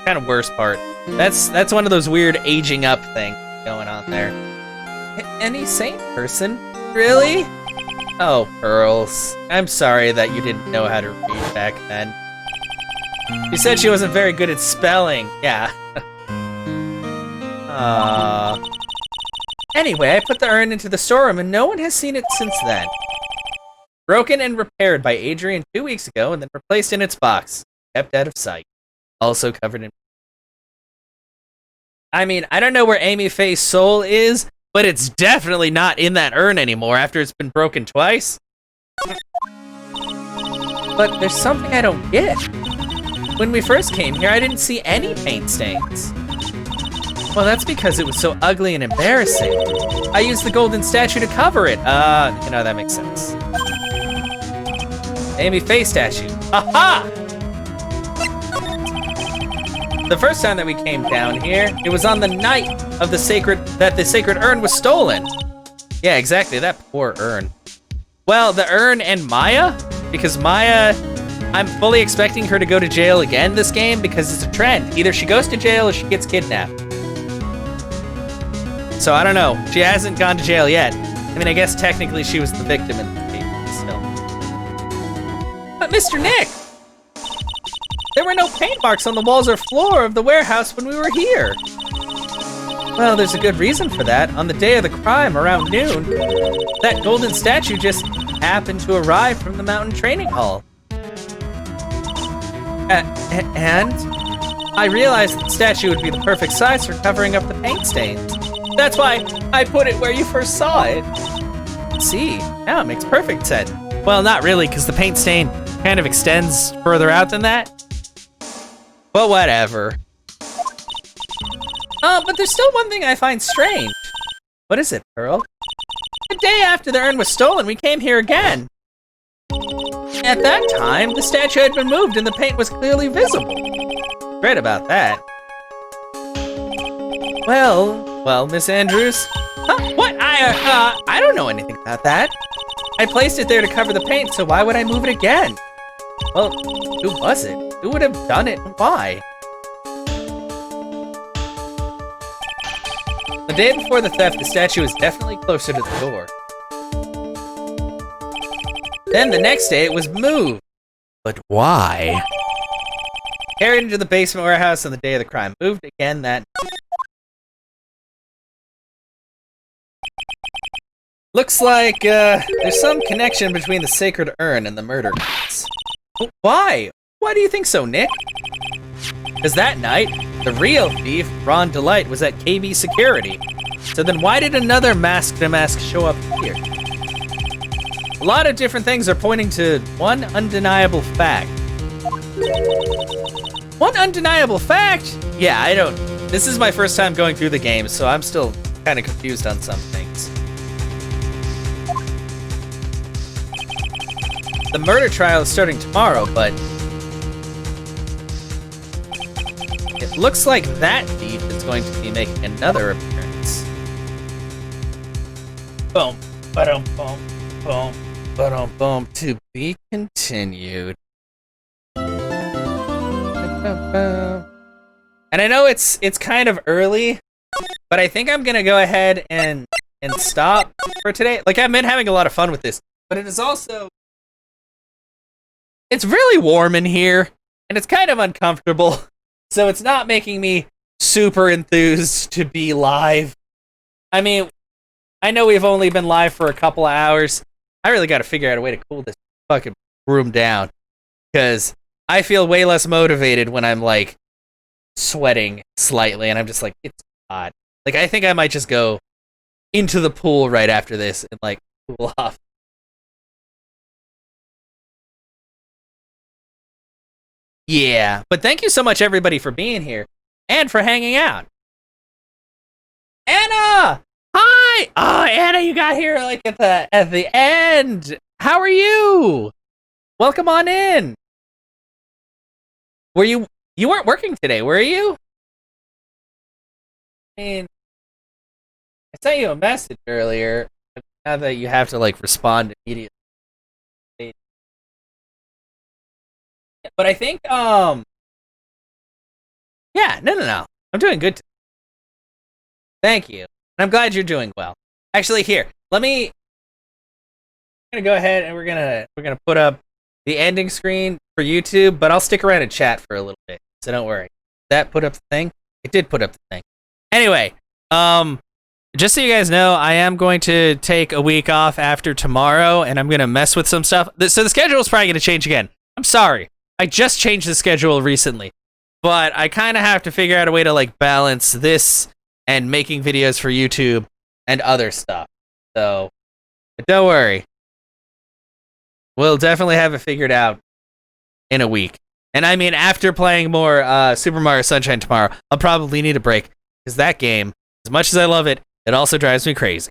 kind of worst part. That's one of those weird aging up things going on there. Any sane person? Really? Oh, Pearls. I'm sorry that you didn't know how to read back then. She said she wasn't very good at spelling. Yeah. Anyway, I put the urn into the storeroom and no one has seen it since then. Broken and repaired by Adrian 2 weeks ago and then replaced in its box. Kept out of sight. Also covered in... I mean, I don't know where Amy Faye's soul is, but it's definitely not in that urn anymore after it's been broken twice. But there's something I don't get. When we first came here, I didn't see any paint stains. Well, that's because it was so ugly and embarrassing. I used the golden statue to cover it. You know, that makes sense. Amy Faye statue. Aha! The first time that we came down here, it was on the night of the sacred urn was stolen. Yeah, exactly, that poor urn. Well, the urn and Maya, because Maya, I'm fully expecting her to go to jail again this game because it's a trend. Either she goes to jail or she gets kidnapped. So I don't know. She hasn't gone to jail yet. I mean, I guess technically she was the victim in the case still. But Mr. Nick! There were no paint marks on the walls or floor of the warehouse when we were here. Well, there's a good reason for that. On the day of the crime, around noon, that golden statue just happened to arrive from the mountain training hall. And I realized the statue would be the perfect size for covering up the paint stains. That's why I put it where you first saw it. See, now it makes perfect sense. Well, not really, because the paint stain kind of extends further out than that. But whatever. But there's still one thing I find strange. What is it, Pearl? The day after the urn was stolen, we came here again. At that time, the statue had been moved and the paint was clearly visible. Great about that. Well, Miss Andrews. Huh? What? I don't know anything about that. I placed it there to cover the paint, so why would I move it again? Well, who was it? Who would have done it and why? The day before the theft, the statue was definitely closer to the door. Then the next day, it was moved. But why? Carried into the basement warehouse on the day of the crime. Moved again that night. Looks like there's some connection between the sacred urn and the murder case. But why? Why do you think so, Nick? Because that night, the real thief, Ron Delight, was at KB Security. So then why did another mask-to-mask show up here? A lot of different things are pointing to one undeniable fact. One undeniable fact? Yeah, I don't... This is my first time going through the game, so I'm still kind of confused on some things. The murder trial is starting tomorrow, but... it looks like that thief is going to be making another appearance. Boom, ba-dum, boom, boom, ba-dum, boom. To be continued. And I know it's kind of early, but I think I'm gonna go ahead and stop for today. Like, I've been having a lot of fun with this, but it is also... it's really warm in here, and it's kind of uncomfortable. So it's not making me super enthused to be live. I mean, I know we've only been live for a couple of hours. I really got to figure out a way to cool this fucking room down, because I feel way less motivated when I'm, like, sweating slightly, and I'm just like, it's hot. Like, I think I might just go into the pool right after this and, like, cool off. Yeah, but thank you so much, everybody, for being here and for hanging out. Anna! Hi! Oh, Anna, you got here, like, at the end. How are you? Welcome on in. You weren't working today, were you? I mean, I sent you a message earlier. Now that you have to, like, respond immediately. But I think, yeah, no. I'm doing good. Thank you. And I'm glad you're doing well. Actually, here, I'm gonna go ahead and we're gonna put up the ending screen for YouTube, but I'll stick around and chat for a little bit, so don't worry. That put up the thing? It did put up the thing. Anyway, just so you guys know, I am going to take a week off after tomorrow, and I'm going to mess with some stuff. So the schedule is probably going to change again. I'm sorry. I just changed the schedule recently, but I kind of have to figure out a way to like balance this and making videos for YouTube and other stuff. So, but don't worry. We'll definitely have it figured out in a week. And I mean, after playing more Super Mario Sunshine tomorrow, I'll probably need a break, because that game, as much as I love it, it also drives me crazy.